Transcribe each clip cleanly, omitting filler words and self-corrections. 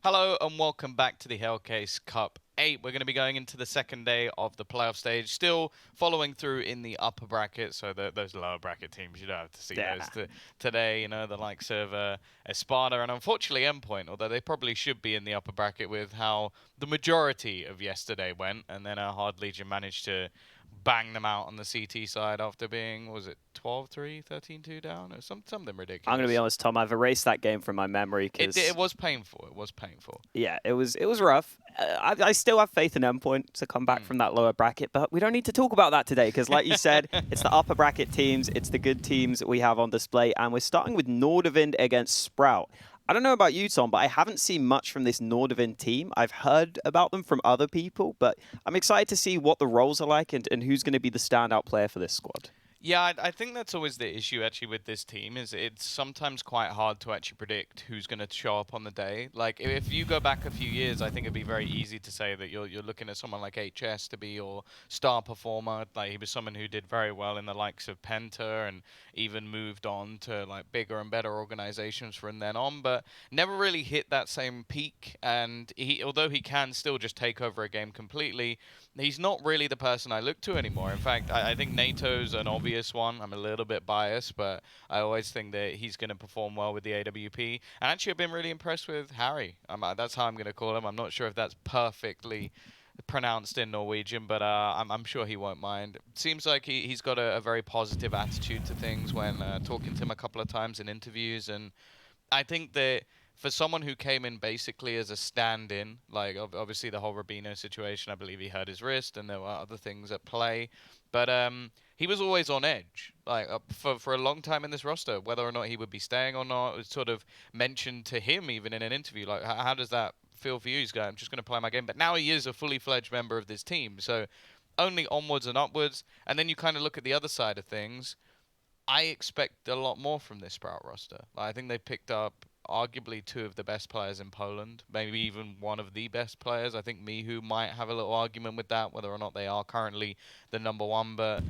Hello and welcome back to the Hellcase Cup 8. We're going to be going into the second day of the playoff stage, still following through in the upper bracket, so those lower bracket teams, you don't have to see those today, you know, the likes of ESPADA and unfortunately Endpoint, although they probably should be in the upper bracket with how the majority of yesterday went, and then Hard Legion managed to bang them out on the CT side after being, was it 12-3, 13-2 down, or something ridiculous. I'm going to be honest, Tom, I've erased that game from my memory because it was painful. It was painful. Yeah, it was rough. I still have faith in Endpoint to come back from that lower bracket, but we don't need to talk about that today because, like you said, it's the upper bracket teams, it's the good teams we have on display, and we're starting with Nordavind against Sprout. I don't know about you, Tom, but I haven't seen much from this Nordavind team. I've heard about them from other people, but I'm excited to see what the roles are like and who's going to be the standout player for this squad. Yeah, I think that's always the issue actually with this team is it's sometimes quite hard to actually predict who's going to show up on the day. Like if you go back a few years, I think it'd be very easy to say that you're looking at someone like HS to be your star performer. Like he was someone who did very well in the likes of Penta and even moved on to like bigger and better organizations from then on, but never really hit that same peak. And although he can still just take over a game completely, he's not really the person I look to anymore. In fact, I think NATO's an obvious one. I'm a little bit biased, but I always think that he's going to perform well with the AWP. And actually, I've been really impressed with Harry. That's how I'm going to call him. I'm not sure if that's perfectly pronounced in Norwegian, but I'm sure he won't mind. Seems like he's got a very positive attitude to things when talking to him a couple of times in interviews. And I think that for someone who came in basically as a stand-in, like obviously the whole robiin situation, I believe he hurt his wrist and there were other things at play, but he was always on edge, like for a long time in this roster, whether or not he would be staying or not. It was sort of mentioned to him even in an interview, like how does that feel for you? He's going, I'm just going to play my game, but now he is a fully fledged member of this team, so only onwards and upwards. And then you kind of look at the other side of things. I expect a lot more from this Sprout roster. Like, I think they picked up arguably two of the best players in Poland, maybe even one of the best players. I think MiGHTYMAX might have a little argument with that, whether or not they are currently the #1. But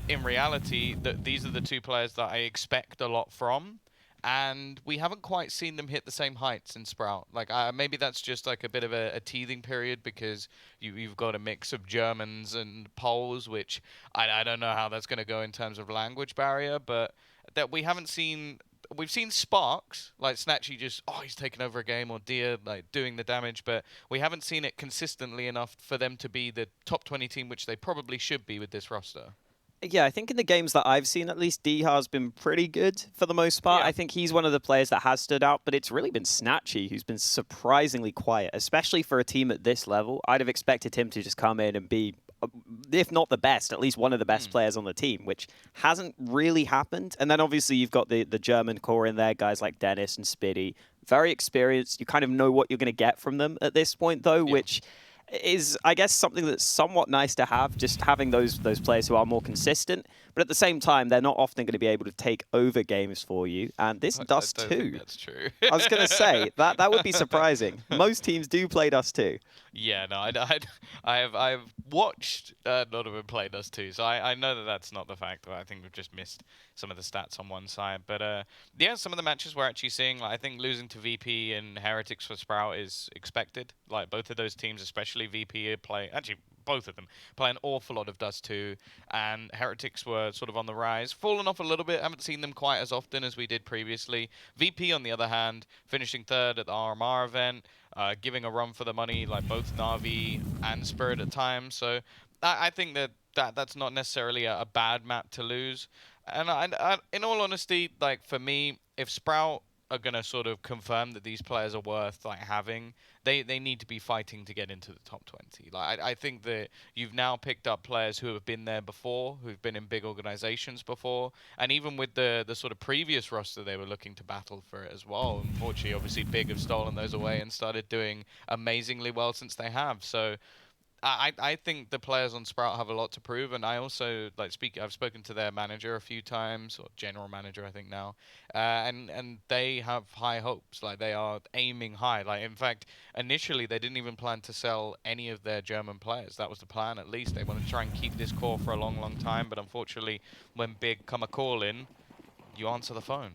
in reality, these are the two players that I expect a lot from. And we haven't quite seen them hit the same heights in Sprout. Like maybe that's just like a bit of a teething period because you've got a mix of Germans and Poles, which I don't know how that's going to go in terms of language barrier, but that we haven't seen. We've seen sparks, like snatchie just, he's taking over a game, or Dycha, like, doing the damage, but we haven't seen it consistently enough for them to be the top 20 team, which they probably should be with this roster. Yeah, I think in the games that I've seen, at least, Dycha's been pretty good for the most part. Yeah. I think he's one of the players that has stood out, but it's really been snatchie who's been surprisingly quiet, especially for a team at this level. I'd have expected him to just come in and be, if not the best, at least one of the best players on the team, which hasn't really happened. And then obviously you've got the German core in there, guys like Denis and Spiidi, very experienced. You kind of know what you're going to get from them at this point, though, which is, I guess, something that's somewhat nice to have, just having those players who are more consistent. But at the same time, they're not often going to be able to take over games for you. And this Dust2. I don't think that's true. I was going to say, that would be surprising. Most teams do play Dust2. Yeah, no, I've watched Nordavind play Dust2, so I know that that's not the fact. I think we've just missed some of the stats on one side. But yeah, some of the matches we're actually seeing, like, I think losing to VP and Heretics for Sprout is expected. Like, both of those teams, especially VP, actually both of them play an awful lot of Dust2, and Heretics were sort of on the rise. Fallen off a little bit, haven't seen them quite as often as we did previously. VP, on the other hand, finishing third at the RMR event, giving a run for the money, like both Na'Vi and Spirit at times. So I think that's not necessarily a bad map to lose. And I, in all honesty, like for me, if Sprout are going to sort of confirm that these players are worth like having, they need to be fighting to get into the top 20. Like I think that you've now picked up players who have been there before, who've been in big organizations before, and even with the sort of previous roster, they were looking to battle for it as well. Unfortunately, obviously, Big have stolen those away and started doing amazingly well since they have. So I think the players on Sprout have a lot to prove, and I also I've spoken to their manager a few times, or general manager I think now, and they have high hopes. Like they are aiming high. Like in fact, initially they didn't even plan to sell any of their German players. That was the plan. At least they want to try and keep this core for a long, long time. But unfortunately, when Big come a call in, you answer the phone.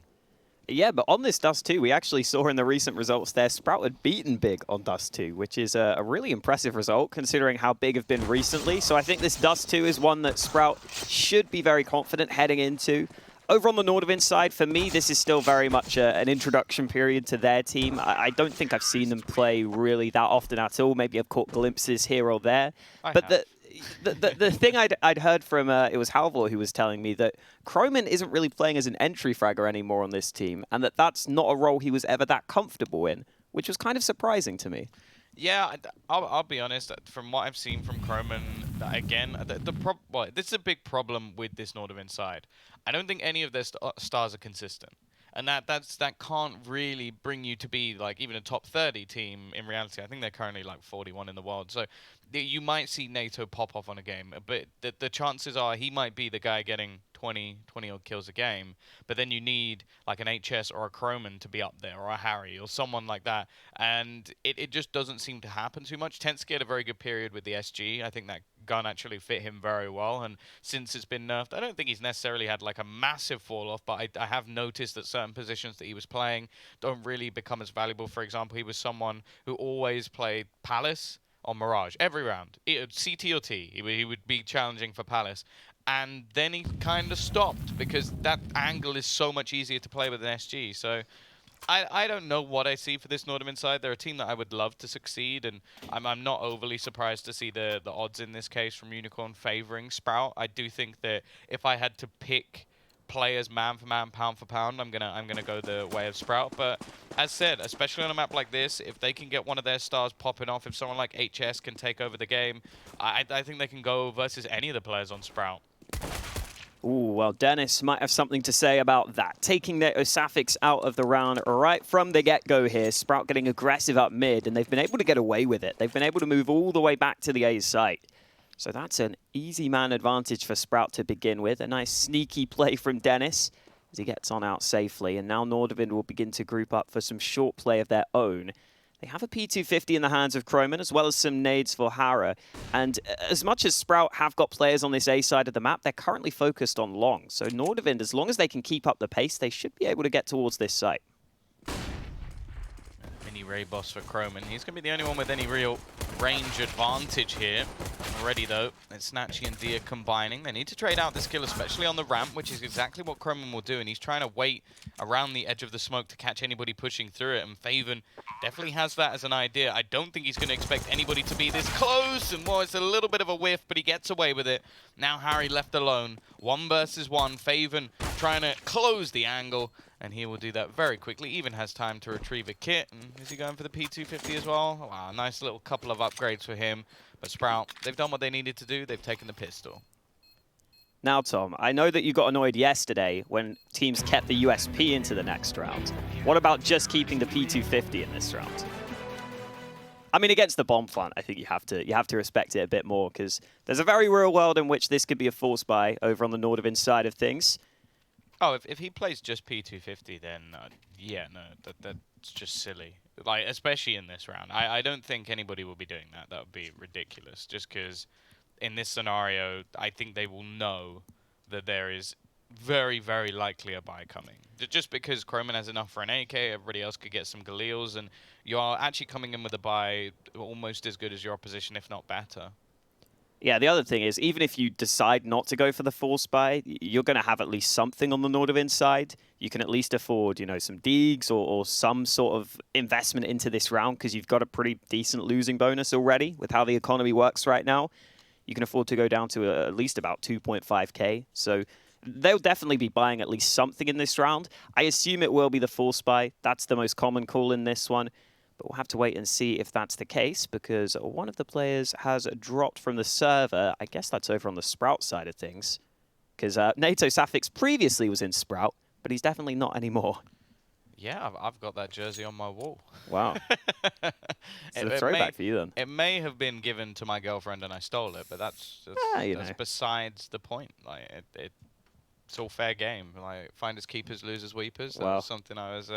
Yeah, but on this Dust2, we actually saw in the recent results there, Sprout had beaten big on Dust2, which is a really impressive result considering how big have been recently. So I think this Dust2 is one that Sprout should be very confident heading into. Over on the Nordavind side, for me, this is still very much an introduction period to their team. I don't think I've seen them play really that often at all. Maybe I've caught glimpses here or there. But the thing I'd heard from, it was HAVU who was telling me that Cromen isn't really playing as an entry fragger anymore on this team, and that's not a role he was ever that comfortable in, which was kind of surprising to me. Yeah, I'll be honest. From what I've seen from Cromen, again, this is a big problem with this Nordavind side. I don't think any of their stars are consistent, and that can't really bring you to be like even a top 30 team in reality. I think they're currently like 41 in the world, so you might see NATO pop off on a game, but the chances are he might be the guy getting 20 odd kills a game, but then you need like an HS or a Cromen to be up there, or a Harry or someone like that, and it just doesn't seem to happen too much. tenzki had a very good period with the SG. I think that gun actually fit him very well, and since it's been nerfed, I don't think he's necessarily had like a massive fall off, but I have noticed that certain positions that he was playing don't really become as valuable. For example, he was someone who always played Palace on Mirage every round, CT or T. He would be challenging for Palace, and then he kind of stopped because that angle is so much easier to play with an SG. So I don't know what I see for this Nordavind side. They're a team that I would love to succeed, and I'm not overly surprised to see the odds in this case from Unicorn favoring Sprout. I do think that if I had to pick players man for man, pound for pound, I'm gonna go the way of Sprout. But as said, especially on a map like this, if they can get one of their stars popping off, if someone like HS can take over the game, I think they can go versus any of the players on Sprout. Ooh, well, Denis might have something to say about that. Taking NaToSaphiX out of the round right from the get-go here. Sprout getting aggressive up mid, and they've been able to get away with it. They've been able to move all the way back to the A's site. So that's an easy man advantage for Sprout to begin with. A nice sneaky play from Denis as he gets on out safely. And now Nordavind will begin to group up for some short play of their own. They have a P250 in the hands of Cromen, as well as some nades for Hara. And as much as Sprout have got players on this A side of the map, they're currently focused on long. So Nordavind, as long as they can keep up the pace, they should be able to get towards this site. Mini Ray boss for Cromen. He's going to be the only one with any real range advantage here. Already, though, it's snatchie and Dycha combining. They need to trade out this kill, especially on the ramp, which is exactly what Cromen will do. And he's trying to wait around the edge of the smoke to catch anybody pushing through it. And faveN definitely has that as an idea. I don't think he's going to expect anybody to be this close. And, well, it's a little bit of a whiff, but he gets away with it. Now Harry left alone. 1 versus 1. faveN trying to close the angle. And he will do that very quickly. Even has time to retrieve a kit. And is he going for the P250 as well? Wow, nice little couple of upgrades for him. But Sprout, they've done what they needed to do. They've taken the pistol. Now, Tom, I know that you got annoyed yesterday when teams kept the USP into the next round. What about just keeping the P250 in this round? I mean, against the bomb plant, I think you have to respect it a bit more, because there's a very real world in which this could be a force buy over on the Nordavind side of things. Oh, if he plays just P250, then yeah, no, that's just silly. Like, especially in this round. I don't think anybody will be doing that. That would be ridiculous. Just because in this scenario, I think they will know that there is very, very likely a buy coming. Just because Cromen has enough for an AK, everybody else could get some Galils, and you are actually coming in with a buy almost as good as your opposition, if not better. Yeah, the other thing is, even if you decide not to go for the force buy, you're going to have at least something on the Nordavind side. You can at least afford, you know, some degs or some sort of investment into this round, because you've got a pretty decent losing bonus already with how the economy works right now. You can afford to go down to at least about 2.5k. So they'll definitely be buying at least something in this round. I assume it will be the force buy. That's the most common call in this one. But we'll have to wait and see if that's the case, because one of the players has dropped from the server. I guess that's over on the Sprout side of things, because NaToSaphiX previously was in Sprout, but he's definitely not anymore. Yeah, I've got that jersey on my wall. Wow. It's a throwback for you, then. It may have been given to my girlfriend and I stole it, but that's besides the point. Like, it's all fair game. Like, finders keepers, losers weepers. That was something I was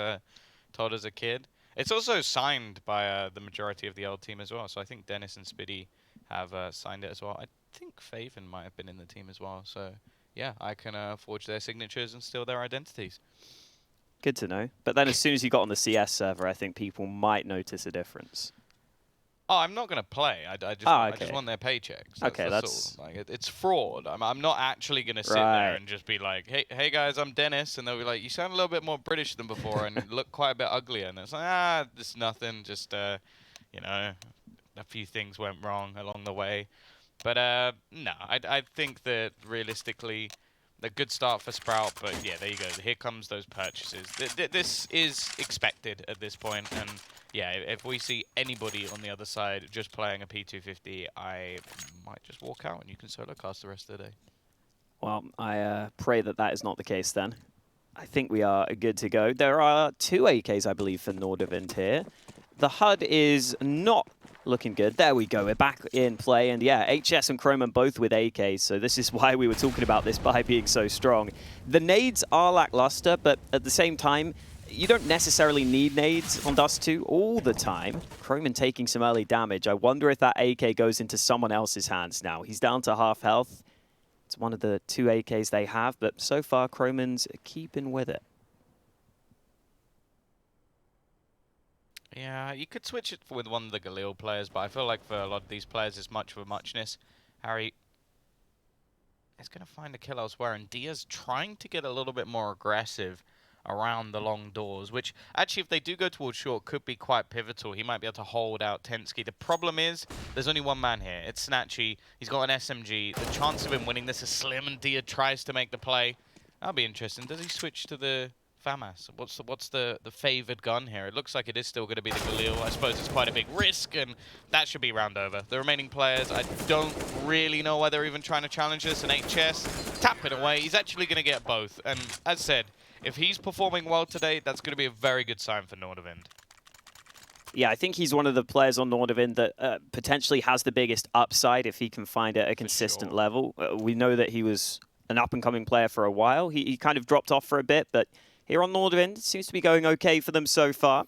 told as a kid. It's also signed by the majority of the old team as well. So I think Denis and Spiidi have signed it as well. I think faveN might have been in the team as well. So yeah, I can forge their signatures and steal their identities. Good to know. But then as soon as you got on the CS server, I think people might notice a difference. Oh, I'm not going to play. I just want their paychecks. That's all. Like, it's fraud. I'm not actually going to sit there and just be like, hey guys, I'm Dennis. And they'll be like, you sound a little bit more British than before and look quite a bit uglier. And it's like, it's nothing. Just, you know, a few things went wrong along the way. But, no, I think that realistically, a good start for Sprout. But, yeah, there you go. Here comes those purchases. This is expected at this point. And yeah, if we see anybody on the other side just playing a P250, I might just walk out and you can solo cast the rest of the day. Well, I pray that that is not the case then. I think we are good to go. There are 2 AKs, I believe, for Nordavind here. The HUD is not looking good. There we go. We're back in play. And yeah, HS and cromen both with AKs. So this is why we were talking about this buy being so strong. The nades are lackluster, but at the same time, you don't necessarily need nades on Dust2 all the time. cromen taking some early damage. I wonder if that AK goes into someone else's hands now. He's down to half health. It's one of the 2 AKs they have, but so far cromen's keeping with it. Yeah, you could switch it with one of the Galil players, but I feel like for a lot of these players it's much of a muchness. Harry is going to find a kill elsewhere, and Dia's trying to get a little bit more aggressive around the long doors, which actually, if they do go towards short, could be quite pivotal. He might be able to hold out tenzki. The problem is, there's only one man here. It's snatchie. He's got an SMG. The chance of him winning this is slim, and Dia tries to make the play. That'll be interesting. Does he switch to the FAMAS? What's the favored gun here? It looks like it is still going to be the Galil. I suppose it's quite a big risk, and that should be round over. The remaining players, I don't really know why they're even trying to challenge this. An HS, tap it away. He's actually going to get both. And as said, if he's performing well today, that's going to be a very good sign for Nordavind. Yeah, I think he's one of the players on Nordavind that potentially has the biggest upside if he can find it at a consistent level. We know that he was an up-and-coming player for a while. He kind of dropped off for a bit, but here on Nordavind, it seems to be going okay for them so far.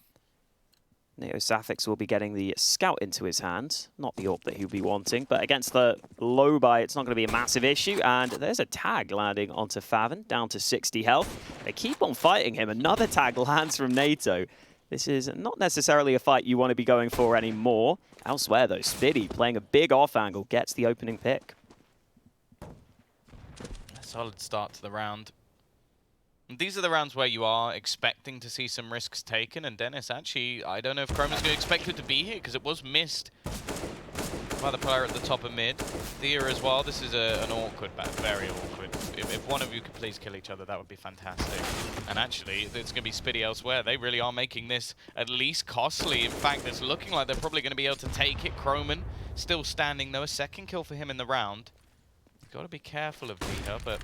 NaToSaphiX will be getting the scout into his hands, not the AWP that he'll be wanting, but against the low buy, it's not going to be a massive issue. And there's a tag landing onto faveN, down to 60 health. They keep on fighting him. Another tag lands from NATO. This is not necessarily a fight you want to be going for anymore. Elsewhere, though, Spiidi playing a big off angle gets the opening pick. A solid start to the round. These are the rounds where you are expecting to see some risks taken, and Dennis, actually, I don't know if cromen's going to expect it to be here, because it was missed by the player at the top of mid. Dia as well, this is an awkward bat, very awkward. If one of you could please kill each other, that would be fantastic. And actually, it's going to be Spiidi elsewhere. They really are making this at least costly. In fact, it's looking like they're probably going to be able to take it. cromen still standing, though. A second kill for him in the round. You've got to be careful of Dycha, but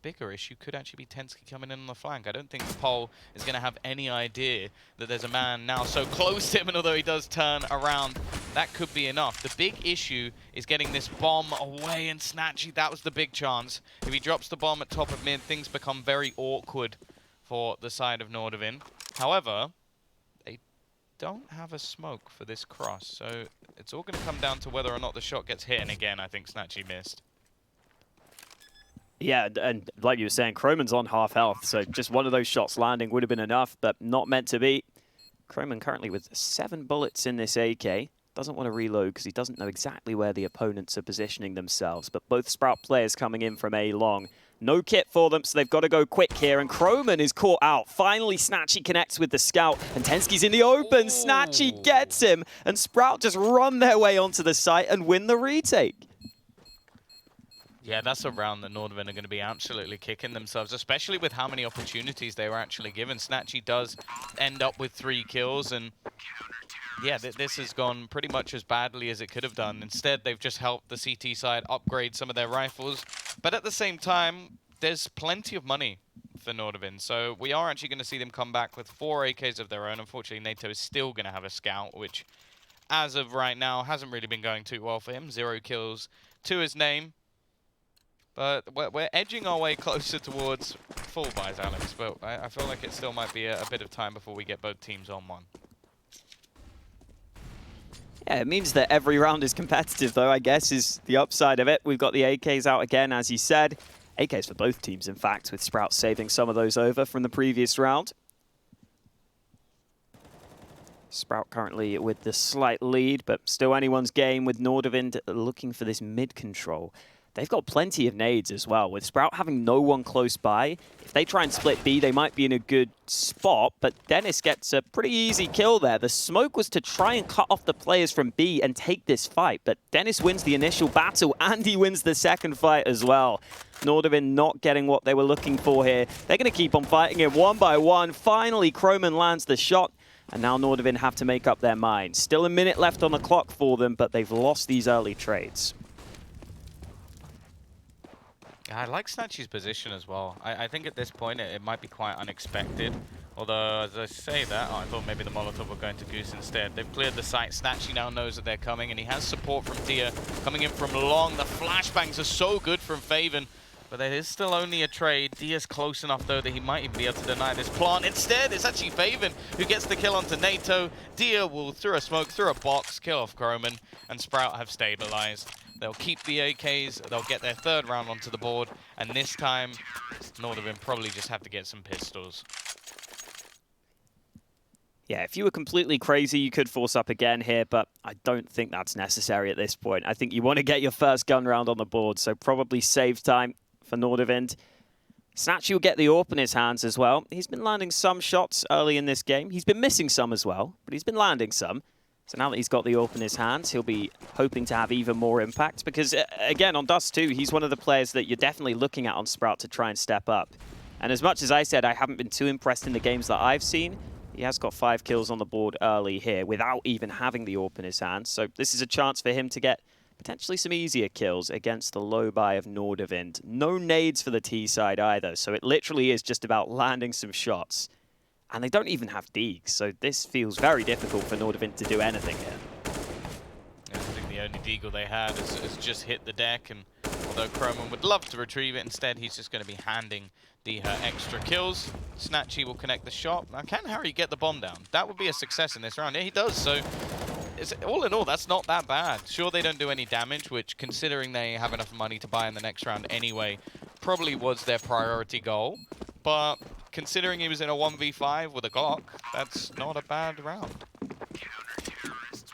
bigger issue could actually be tenzki coming in on the flank. I don't think Pol is going to have any idea that there's a man now so close to him, and although he does turn around, that could be enough. The big issue is getting this bomb away, and snatchie, that was the big chance. If he drops the bomb at top of mid, things become very awkward for the side of Nordavind. However, they don't have a smoke for this cross, so it's all going to come down to whether or not the shot gets hit, and again, I think snatchie missed. Yeah, and like you were saying, cromen's on half health, so just one of those shots landing would have been enough, but not meant to be. cromen currently with 7 bullets in this AK. Doesn't want to reload because he doesn't know exactly where the opponents are positioning themselves, but both Sprout players coming in from A long. No kit for them, so they've got to go quick here, and cromen is caught out. Finally, snatchie connects with the scout, and tenzki's in the open. Ooh. snatchie gets him, and Sprout just run their way onto the site and win the retake. Yeah, that's a round that Nordavind are going to be absolutely kicking themselves, especially with how many opportunities they were actually given. snatchie does end up with 3 kills, and yeah, this has gone pretty much as badly as it could have done. Instead, they've just helped the CT side upgrade some of their rifles, but at the same time, there's plenty of money for Nordavind, so we are actually going to see them come back with 4 AKs of their own. Unfortunately, NATO is still going to have a scout, which, as of right now, hasn't really been going too well for him. 0 kills to his name. But we're edging our way closer towards full buys, Alex. But I feel like it still might be a bit of time before we get both teams on one. Yeah, it means that every round is competitive, though, I guess, is the upside of it. We've got the AKs out again, as you said. A case for both teams, in fact, with Sprout saving some of those over from the previous round. Sprout currently with the slight lead, but still anyone's game with Nordavind looking for this mid control. They've got plenty of nades as well. With Sprout having no one close by, if they try and split B, they might be in a good spot, but Denis gets a pretty easy kill there. The smoke was to try and cut off the players from B and take this fight, but Denis wins the initial battle and he wins the second fight as well. Nordavind not getting what they were looking for here. They're going to keep on fighting it one by one. Finally, cromen lands the shot. And now Nordavind have to make up their mind. Still a minute left on the clock for them, but they've lost these early trades. I like snatchie's position as well. I think at this point it might be quite unexpected. Although, as I say that, I thought maybe the Molotov were going to Goose instead. They've cleared the site. snatchie now knows that they're coming, and he has support from Dycha coming in from long. The flashbangs are so good from faveN. But there is still only a trade. Dycha's close enough, though, that he might even be able to deny this plant. Instead, it's actually faveN who gets the kill onto NATO. Dycha will, through a smoke, through a box, kill off cromen, and Sprout have stabilized. They'll keep the AKs, they'll get their third round onto the board, and this time, Nordavind probably just have to get some pistols. Yeah, if you were completely crazy, you could force up again here, but I don't think that's necessary at this point. I think you want to get your first gun round on the board, so probably save time for Nordavind. snatchie will get the AWP in his hands as well. He's been landing some shots early in this game. He's been missing some as well, but he's been landing some. So now that he's got the AWP in his hands, he'll be hoping to have even more impact because, again, on Dust2, he's one of the players that you're definitely looking at on Sprout to try and step up. And as much as I said I haven't been too impressed in the games that I've seen, he has got 5 kills on the board early here without even having the AWP in his hands. So this is a chance for him to get potentially some easier kills against the low buy of Nordavind. No nades for the T side either, so it literally is just about landing some shots. And they don't even have deags, so this feels very difficult for Nordavind to do anything here. I think the only deagle they had has just hit the deck, and although cromen would love to retrieve it, instead he's just going to be handing Dycha extra kills. snatchie will connect the shot. Now, can Harry get the bomb down? That would be a success in this round. Yeah, he does, so all in all, that's not that bad. Sure, they don't do any damage, which, considering they have enough money to buy in the next round anyway, probably was their priority goal. But considering he was in a 1v5 with a Glock, that's not a bad round.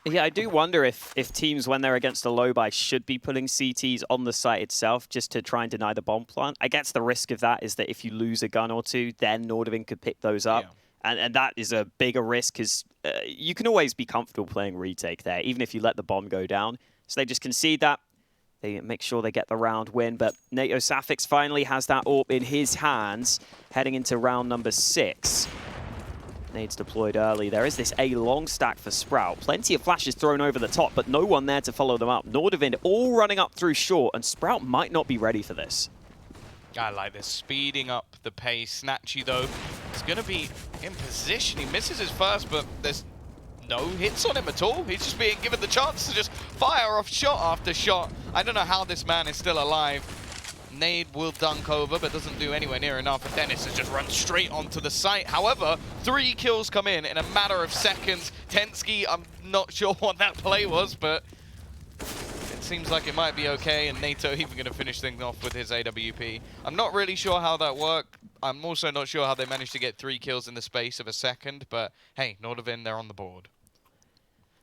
Yeah, I do wonder if teams, when they're against a low buy, should be putting CTs on the site itself just to try and deny the bomb plant. I guess the risk of that is that if you lose a gun or two, then Nordavind could pick those up. Yeah. And that is a bigger risk because you can always be comfortable playing retake there, even if you let the bomb go down. So they just concede that. They make sure they get the round win, but NaToSaphiX finally has that AWP in his hands, heading into round number 6. Nades deployed early. There is this A long stack for Sprout. Plenty of flashes thrown over the top, but no one there to follow them up. Nordavind all running up through short, and Sprout might not be ready for this. I like this, speeding up the pace. snatchie, though, is going to be in position. He misses his first, but there's no hits on him at all. He's just being given the chance to just fire off shot after shot. I don't know how this man is still alive. Nade will dunk over, but doesn't do anywhere near enough. And Denis has just run straight onto the site. However, 3 kills come in a matter of seconds. tenzki, I'm not sure what that play was, but it seems like it might be okay. And NATO even going to finish things off with his AWP. I'm not really sure how that worked. I'm also not sure how they managed to get 3 kills in the space of a second. But hey, Nordavind, they're on the board.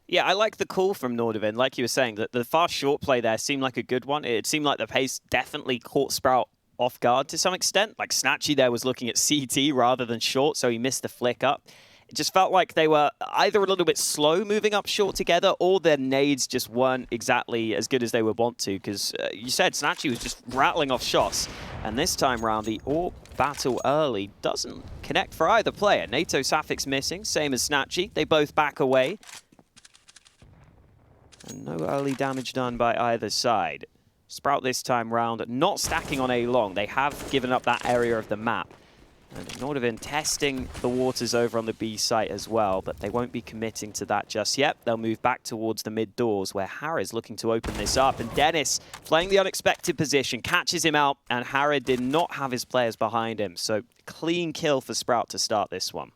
Yeah, I like the call from Nordavind. Like you were saying, that the fast short play there seemed like a good one. It seemed like the pace definitely caught Sprout off guard to some extent. Like snatchie there was looking at CT rather than short, so he missed the flick up. It just felt like they were either a little bit slow moving up short together, or their nades just weren't exactly as good as they would want to, because you said snatchie was just rattling off shots. And this time round, the AWP battle early doesn't connect for either player. NaToSaphiX missing, same as snatchie. They both back away. And no early damage done by either side. Sprout this time round, not stacking on A long. They have given up that area of the map. And Nordavind testing the waters over on the B site as well, but they won't be committing to that just yet. They'll move back towards the mid doors where Harry's looking to open this up. And Denis, playing the unexpected position, catches him out, and Harry did not have his players behind him. So clean kill for Sprout to start this one.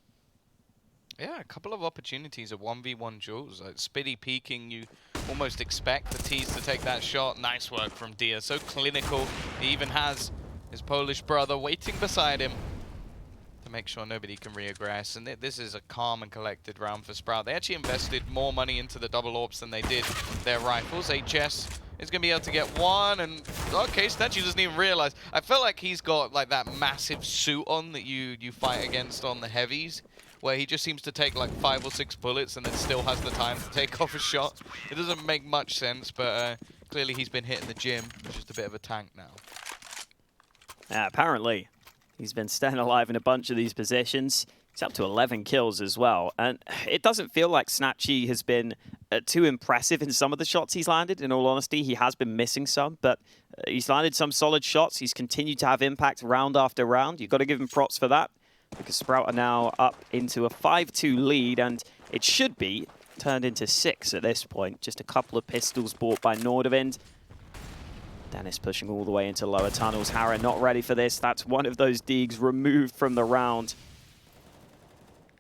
Yeah, a couple of opportunities of 1v1 duels. Like Spiidi peeking, you almost expect the T's to take that shot. Nice work from Dycha, so clinical. He even has his Polish brother waiting beside him to make sure nobody can reaggress. And this is a calm and collected round for Sprout. They actually invested more money into the double AWPs than they did their rifles. HS is going to be able to get one, and okay, snatchie doesn't even realize. I feel like he's got like that massive suit on that you fight against on the heavies, where he just seems to take like 5 or 6 bullets and then still has the time to take off a shot. It doesn't make much sense, but clearly he's been hitting the gym. He's just a bit of a tank now. Apparently. He's been staying alive in a bunch of these positions. He's up to 11 kills as well. And it doesn't feel like snatchie has been too impressive in some of the shots he's landed. In all honesty, he has been missing some, but he's landed some solid shots. He's continued to have impact round after round. You've got to give him props for that, because Sprout are now up into a 5-2 lead, and it should be turned into 6 at this point. Just a couple of pistols bought by Nordavind. Denis pushing all the way into lower tunnels. Harren not ready for this. That's one of those degs removed from the round.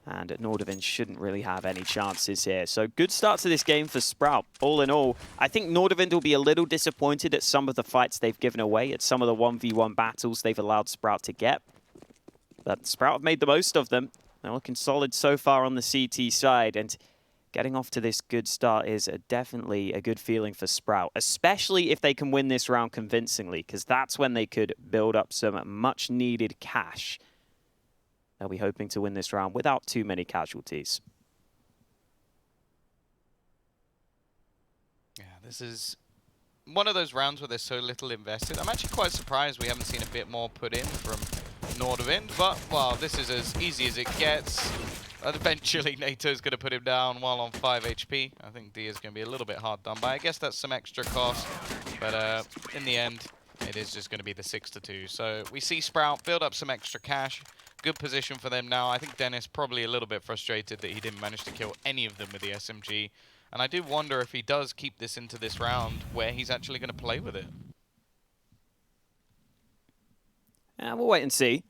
And Nordavind shouldn't really have any chances here. So good start to this game for Sprout. All in all, I think Nordavind will be a little disappointed at some of the fights they've given away, at some of the 1v1 battles they've allowed Sprout to get. But Sprout have made the most of them. They're looking solid so far on the CT side, and getting off to this good start is definitely a good feeling for Sprout, especially if they can win this round convincingly, because that's when they could build up some much-needed cash. They'll be hoping to win this round without too many casualties. Yeah, this is one of those rounds where there's so little invested. I'm actually quite surprised we haven't seen a bit more put in from Nordavind, but, well, this is as easy as it gets. Eventually, NATO's going to put him down while on 5 HP. I think D is going to be a little bit hard done by. I guess that's some extra cost, but in the end, it is just going to be the 6-2. So we see Sprout build up some extra cash. Good position for them now. I think Denis probably a little bit frustrated that he didn't manage to kill any of them with the SMG. And I do wonder if he does keep this into this round where he's actually going to play with it. We'll wait and see.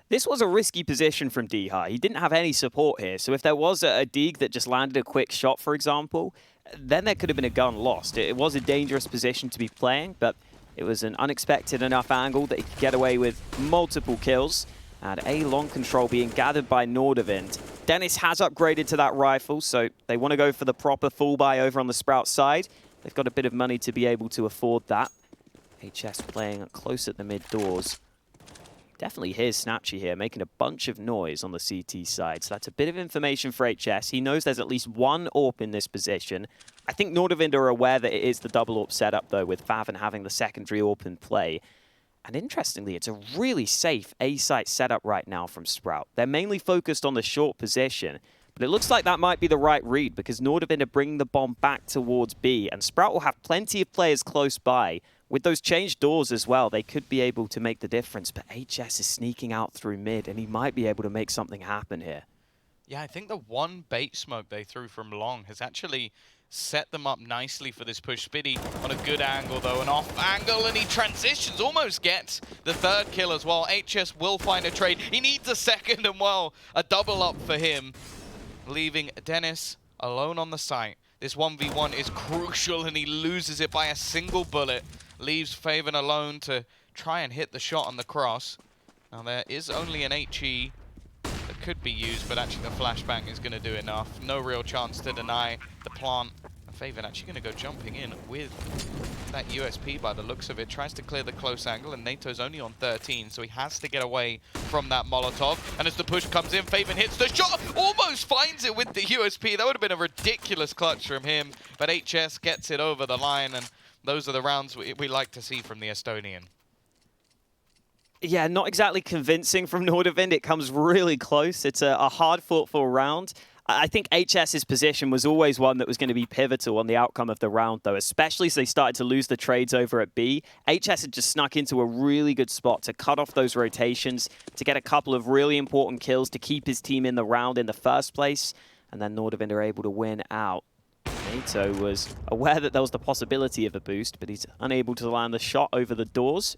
This was a risky position from Dycha. He didn't have any support here, so if there was a deg that just landed a quick shot, for example, then there could have been a gun lost. It was a dangerous position to be playing, but it was an unexpected enough angle that he could get away with multiple kills. And a long control being gathered by Nordavind. Denis has upgraded to that rifle, so they want to go for the proper full buy over on the Sprout side. They've got a bit of money to be able to afford that. HS playing close at the mid doors. Definitely hears snatchie here, making a bunch of noise on the CT side. So that's a bit of information for HS. He knows there's at least one AWP in this position. I think Nordavind are aware that it is the double AWP setup, though, with faveN having the secondary AWP in play. And interestingly, it's a really safe A-site setup right now from Sprout. They're mainly focused on the short position, but it looks like that might be the right read, because Nordavind are bringing the bomb back towards B, and Sprout will have plenty of players close by. With those changed doors as well, they could be able to make the difference, but HS is sneaking out through mid, and he might be able to make something happen here. Yeah, I think the one bait smoke they threw from long has actually set them up nicely for this push. Spiidi on a good angle, though, an off angle, and he transitions, almost gets the 3rd kill as well. HS will find a trade. He needs a 2nd, and, well, a double up for him, leaving Denis alone on the site. This 1v1 is crucial, and he loses it by a single bullet. Leaves faveN alone to try and hit the shot on the cross. Now, there is only an HE that could be used, but actually the flashbang is going to do enough. No real chance to deny the plant. faveN actually going to go jumping in with that USP by the looks of it. Tries to clear the close angle, and NATO's only on 13, so he has to get away from that Molotov. And as the push comes in, faveN hits the shot, almost finds it with the USP. That would have been a ridiculous clutch from him, but HS gets it over the line, and those are the rounds we like to see from the Estonian. Yeah, not exactly convincing from Nordavind. It comes really close. It's a hard-fought-for round. I think HS's position was always one that was going to be pivotal on the outcome of the round, though, especially as they started to lose the trades over at B. HS had just snuck into a really good spot to cut off those rotations, to get a couple of really important kills, to keep his team in the round in the first place, and then Nordavind are able to win out. NATO was aware that there was the possibility of a boost, but he's unable to land the shot over the doors.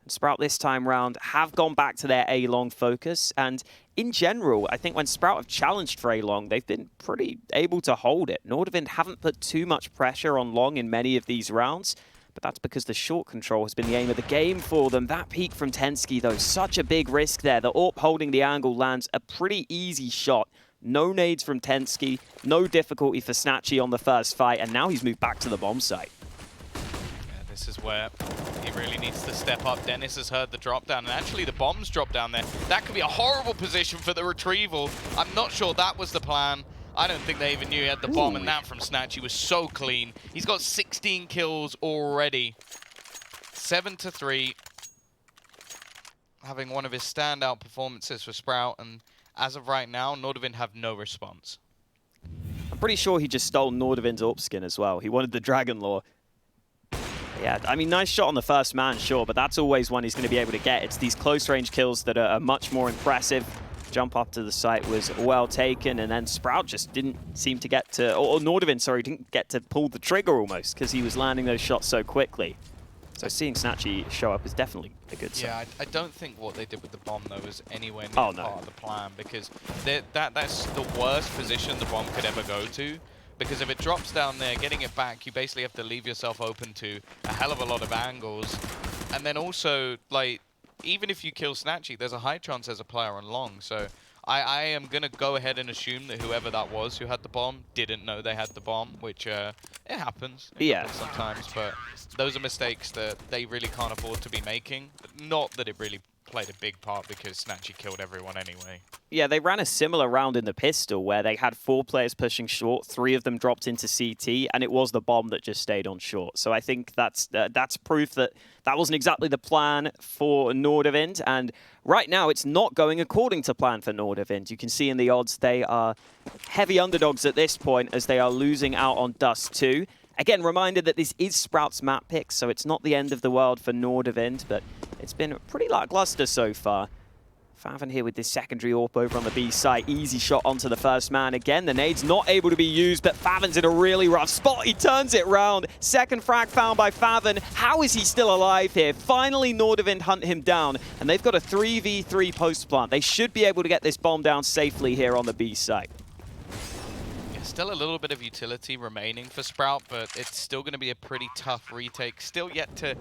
And Sprout this time round have gone back to their A-long focus, and in general, I think when Sprout have challenged for A-long, they've been pretty able to hold it. Nordavind haven't put too much pressure on long in many of these rounds, but that's because the short control has been the aim of the game for them. That peek from tenzki, though, such a big risk there. The AWP holding the angle lands a pretty easy shot. No nades from tenzki, no difficulty for snatchie on the first fight, and now he's moved back to the bomb site. Yeah, this is where he really needs to step up. Denis has heard the drop down, and actually the bombs drop down there. That could be a horrible position for the retrieval. I'm not sure that was the plan. I don't think they even knew he had the bomb, and that from snatchie was so clean. He's got 16 kills already. 7-3. Having one of his standout performances for Sprout, and as of right now, Nordavind have no response. I'm pretty sure he just stole Nordavind's AWP skin as well. He wanted the Dragon Lore. Yeah, I mean, nice shot on the first man, sure, but that's always one he's going to be able to get. It's these close-range kills that are much more impressive. Jump up to the site was well taken, and then Sprout just didn't seem to get to, or Nordavind, sorry, didn't get to pull the trigger almost, because he was landing those shots so quickly. So seeing snatchie show up is definitely a good sign. Yeah, I don't think what they did with the bomb, though, was anywhere near part of the plan, because that's the worst position the bomb could ever go to. Because if it drops down there, getting it back, you basically have to leave yourself open to a hell of a lot of angles. And then also, like, even if you kill snatchie, there's a high chance there's a player on long. So I am going to go ahead and assume that whoever that was who had the bomb didn't know they had the bomb, which it happens. It happens sometimes, but those are mistakes that they really can't afford to be making. Not that it really played a big part, because snatchie killed everyone anyway. Yeah, they ran a similar round in the pistol where they had 4 players pushing short, 3 of them dropped into CT, and it was the bomb that just stayed on short. So I think that's proof that that wasn't exactly the plan for Nordavind, and right now it's not going according to plan for Nordavind. You can see in the odds they are heavy underdogs at this point as they are losing out on Dust2. Again, reminder that this is Sprout's map pick, so it's not the end of the world for Nordavind, but it's been pretty lackluster so far. faveN here with this secondary AWP over on the B site. Easy shot onto the first man. Again, the nade's not able to be used, but faveN's in a really rough spot. He turns it round. Second frag found by faveN. How is he still alive here? Finally, Nordavind hunt him down, and they've got a 3v3 post plant. They should be able to get this bomb down safely here on the B site. Still a little bit of utility remaining for Sprout, but it's still going to be a pretty tough retake. Still yet to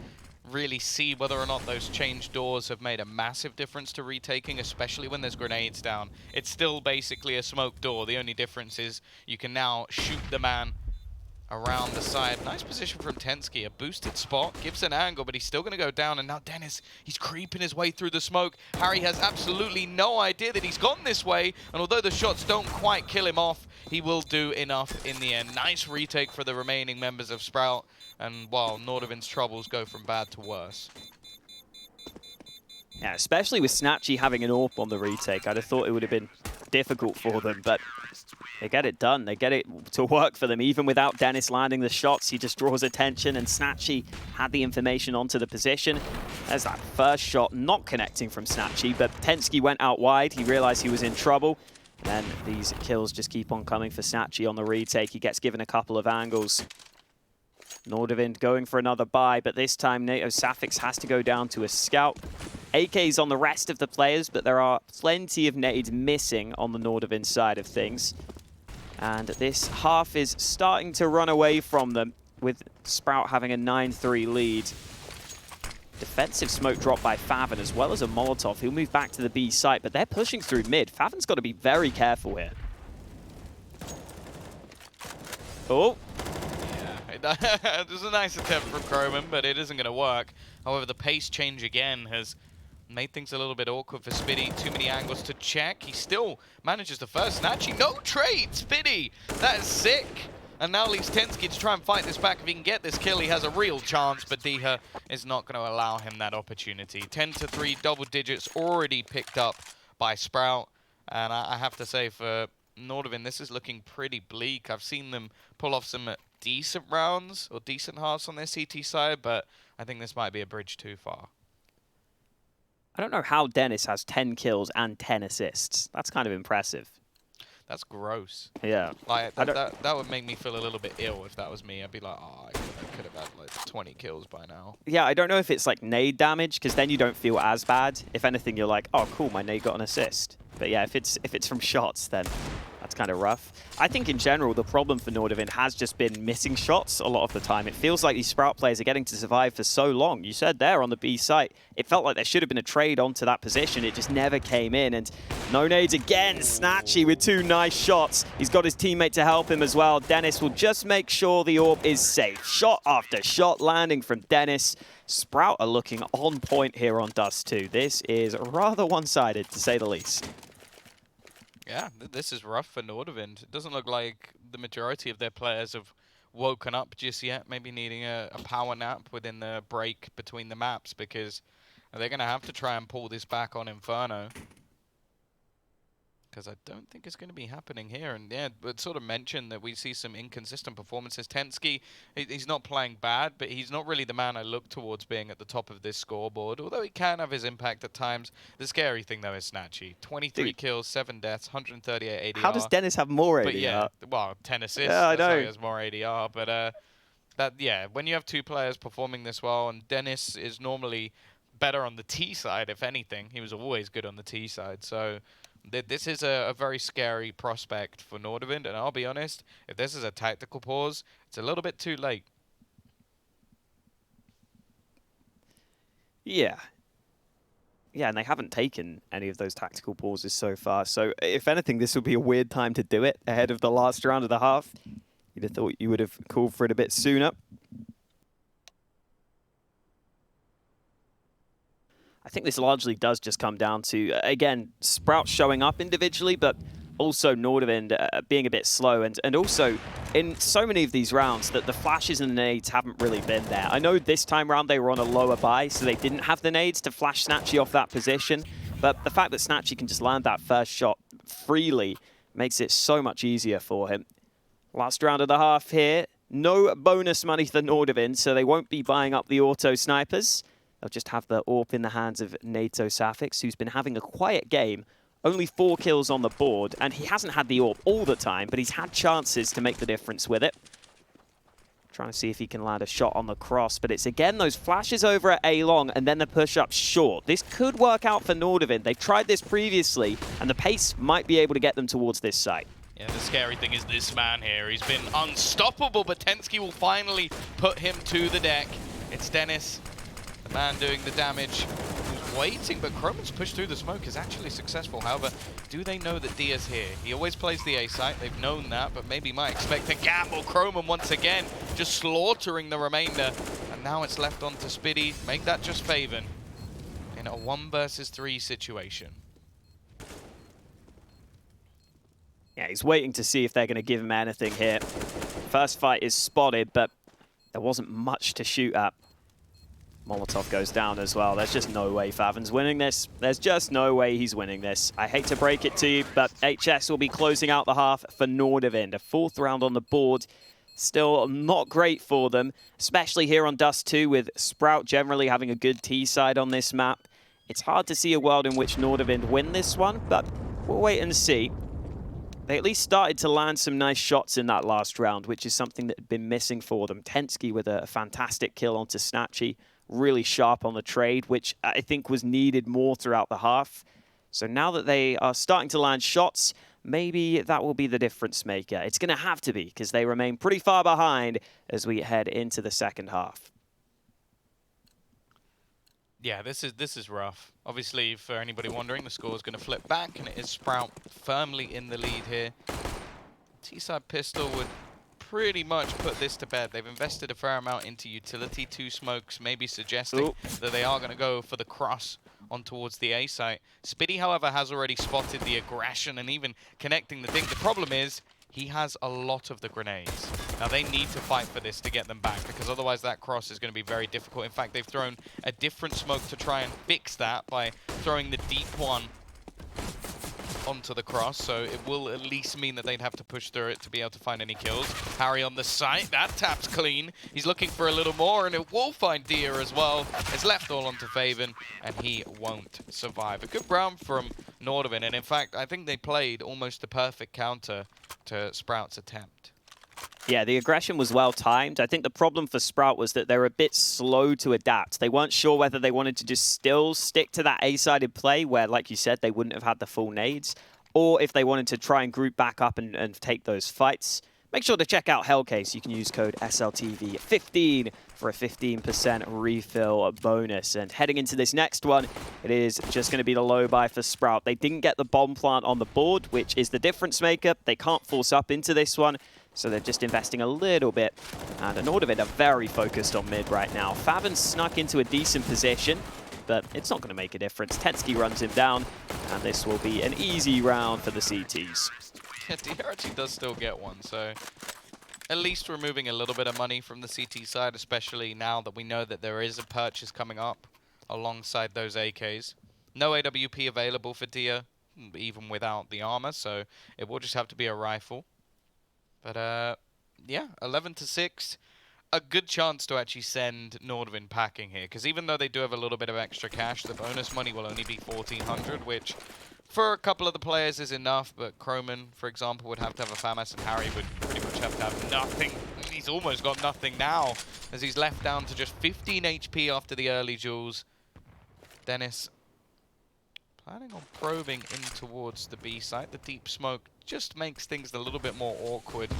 really see whether or not those changed doors have made a massive difference to retaking, especially when there's grenades down. It's still basically a smoke door. The only difference is you can now shoot the man around the side. Nice position from tenzki. A boosted spot, gives an angle, but he's still going to go down. And now Denis, he's creeping his way through the smoke. Harry has absolutely no idea that he's gone this way. And although the shots don't quite kill him off, he will do enough in the end. Nice retake for the remaining members of Sprout. And while Nordavind's troubles go from bad to worse. Yeah, especially with snatchie having an AWP on the retake. I'd have thought it would have been difficult for them, but they get it done. They get it to work for them. Even without Denis landing the shots, he just draws attention, and snatchie had the information onto the position. There's that first shot not connecting from snatchie, but tenzki went out wide. He realized he was in trouble. And then these kills just keep on coming for snatchie on the retake. He gets given a couple of angles. Nordavind going for another buy, but this time NaToSaphiX has to go down to a scout. AK's on the rest of the players, but there are plenty of nades missing on the Nordavind side of things. And this half is starting to run away from them, with Sprout having a 9-3 lead. Defensive smoke drop by faveN as well as a Molotov. He'll move back to the B site, but they're pushing through mid. faveN's got to be very careful here. Oh. There's a nice attempt from cromen, but it isn't going to work. However, the pace change again has made things a little bit awkward for Spiidi. Too many angles to check. He still manages the first snatchie. No trade, Spiidi. That is sick. And now leaves tenzki to try and fight this back. If he can get this kill, he has a real chance, but Dycha is not going to allow him that opportunity. 10-3, double digits already picked up by Sprout. And I have to say, for Nordavind, this is looking pretty bleak. I've seen them pull off some decent rounds or decent halves on their CT side, but I think this might be a bridge too far. I don't know how Denis has 10 kills and 10 assists. That's kind of impressive. That's gross. Yeah. Like that would make me feel a little bit ill if that was me. I'd be like, oh, I could have had like 20 kills by now. Yeah, I don't know if it's like nade damage, because then you don't feel as bad. If anything, you're like, oh, cool, my nade got an assist. But yeah, if it's from shots, then That's kind of rough. I think in general, the problem for Nordavind has just been missing shots a lot of the time. It feels like these Sprout players are getting to survive for so long. You said there on the B site, it felt like there should have been a trade onto that position. It just never came in. And no nades again. snatchie with 2 nice shots. He's got his teammate to help him as well. Denis will just make sure the orb is safe. Shot after shot landing from Denis. Sprout are looking on point here on Dust2. This is rather one-sided, to say the least. Yeah, this is rough for Nordavind. It doesn't look like the majority of their players have woken up just yet, maybe needing a power nap within the break between the maps, because they're going to have to try and pull this back on Inferno. Because I don't think it's going to be happening here. And yeah, but sort of mentioned that we see some inconsistent performances. tenzki, he's not playing bad, but he's not really the man I look towards being at the top of this scoreboard, although he can have his impact at times. The scary thing, though, is snatchie. 23 kills, 7 deaths, 138 ADR. How does Denis have more ADR? But yeah, well, 10 assists. Yeah, I know. That's how he has more ADR. But yeah, when you have 2 players performing this well, and Denis is normally better on the T side, if anything. He was always good on the T side, so this is a very scary prospect for Nordavind, and I'll be honest, if this is a tactical pause, it's a little bit too late. Yeah. Yeah, and they haven't taken any of those tactical pauses so far, so if anything, this would be a weird time to do it ahead of the last round of the half. You'd have thought you would have called for it a bit sooner. I think this largely does just come down to, again, Sprout showing up individually, but also Nordavind being a bit slow. And also, in so many of these rounds, that the flashes and the nades haven't really been there. I know this time around they were on a lower buy, so they didn't have the nades to flash snatchie off that position. But the fact that snatchie can just land that first shot freely makes it so much easier for him. Last round of the half here. No bonus money for Nordavind, so they won't be buying up the auto snipers. They'll just have the AWP in the hands of NaToSaphiX, who's been having a quiet game. Only 4 kills on the board, and he hasn't had the AWP all the time, but he's had chances to make the difference with it. Trying to see if he can land a shot on the cross, but it's again those flashes over at A-long and then the push-up short. This could work out for Nordavind. They've tried this previously, and the pace might be able to get them towards this site. Yeah, the scary thing is this man here. He's been unstoppable, but tenzki will finally put him to the deck. It's Denis. Man doing the damage, who's waiting, but cromen's push through the smoke is actually successful. However, do they know that Dia's here? He always plays the A site, they've known that, but maybe might expect a gamble. cromen once again, just slaughtering the remainder. And now it's left on to Spiidi. Make that just faveN in a 1 versus 3 situation. Yeah, he's waiting to see if they're going to give him anything here. First fight is spotted, but there wasn't much to shoot at. Molotov goes down as well. There's just no way faveN's winning this. There's just no way he's winning this. I hate to break it to you, but HS will be closing out the half for Nordavind. A 4th round on the board. Still not great for them, especially here on Dust2 with Sprout generally having a good T side on this map. It's hard to see a world in which Nordavind win this one, but we'll wait and see. They at least started to land some nice shots in that last round, which is something that had been missing for them. tenzki with a fantastic kill onto snatchie. Really sharp on the trade, which I think was needed more throughout the half. So now that they are starting to land shots, maybe that will be the difference maker. It's going to have to be, because they remain pretty far behind as we head into the second half. Yeah, this is rough. Obviously, for anybody wondering, the score is going to flip back, and it is Sprout firmly in the lead here. T-side pistol would pretty much put this to bed. They've invested a fair amount into utility. 2 smokes, maybe suggesting that they are going to go for the cross on towards the A site. Spiidi, however, has already spotted the aggression and even connecting the thing. The problem is he has a lot of the grenades. Now, they need to fight for this to get them back, because otherwise that cross is going to be very difficult. In fact, they've thrown a different smoke to try and fix that by throwing the deep one onto the cross, so it will at least mean that they'd have to push through it to be able to find any kills. Harry on the site, that tap's clean. He's looking for a little more, and it will find Dia as well. It's left all onto faveN, and he won't survive. A good round from Nordavind, and in fact, I think they played almost the perfect counter to Sprout's attempt. Yeah, the aggression was well timed. I think the problem for Sprout was that they were a bit slow to adapt. They weren't sure whether they wanted to just still stick to that A-sided play where, like you said, they wouldn't have had the full nades, or if they wanted to try and group back up and take those fights, make sure to check out Hellcase. You can use code SLTV15 for a 15% refill bonus. And heading into this next one, it is just going to be the low buy for Sprout. They didn't get the bomb plant on the board, which is the difference maker. They can't force up into this one, so they're just investing a little bit. And Nordavind are very focused on mid right now. faveN snuck into a decent position, but it's not going to make a difference. tenzki runs him down, and this will be an easy round for the CTs. Yeah, Dycha actually does still get one, so at least removing a little bit of money from the CT side, especially now that we know that there is a purchase coming up alongside those AKs. No AWP available for Dycha, even without the armor, so it will just have to be a rifle. But yeah, 11-6. A good chance to actually send Nordavind packing here, because even though they do have a little bit of extra cash, the bonus money will only be 1,400, which for a couple of the players is enough, but cromen, for example, would have to have a FAMAS, and Harry would pretty much have to have nothing. He's almost got nothing now, as he's left down to just 15 HP after the early duels. Denis planning on probing in towards the B site. The deep smoke just makes things a little bit more awkward.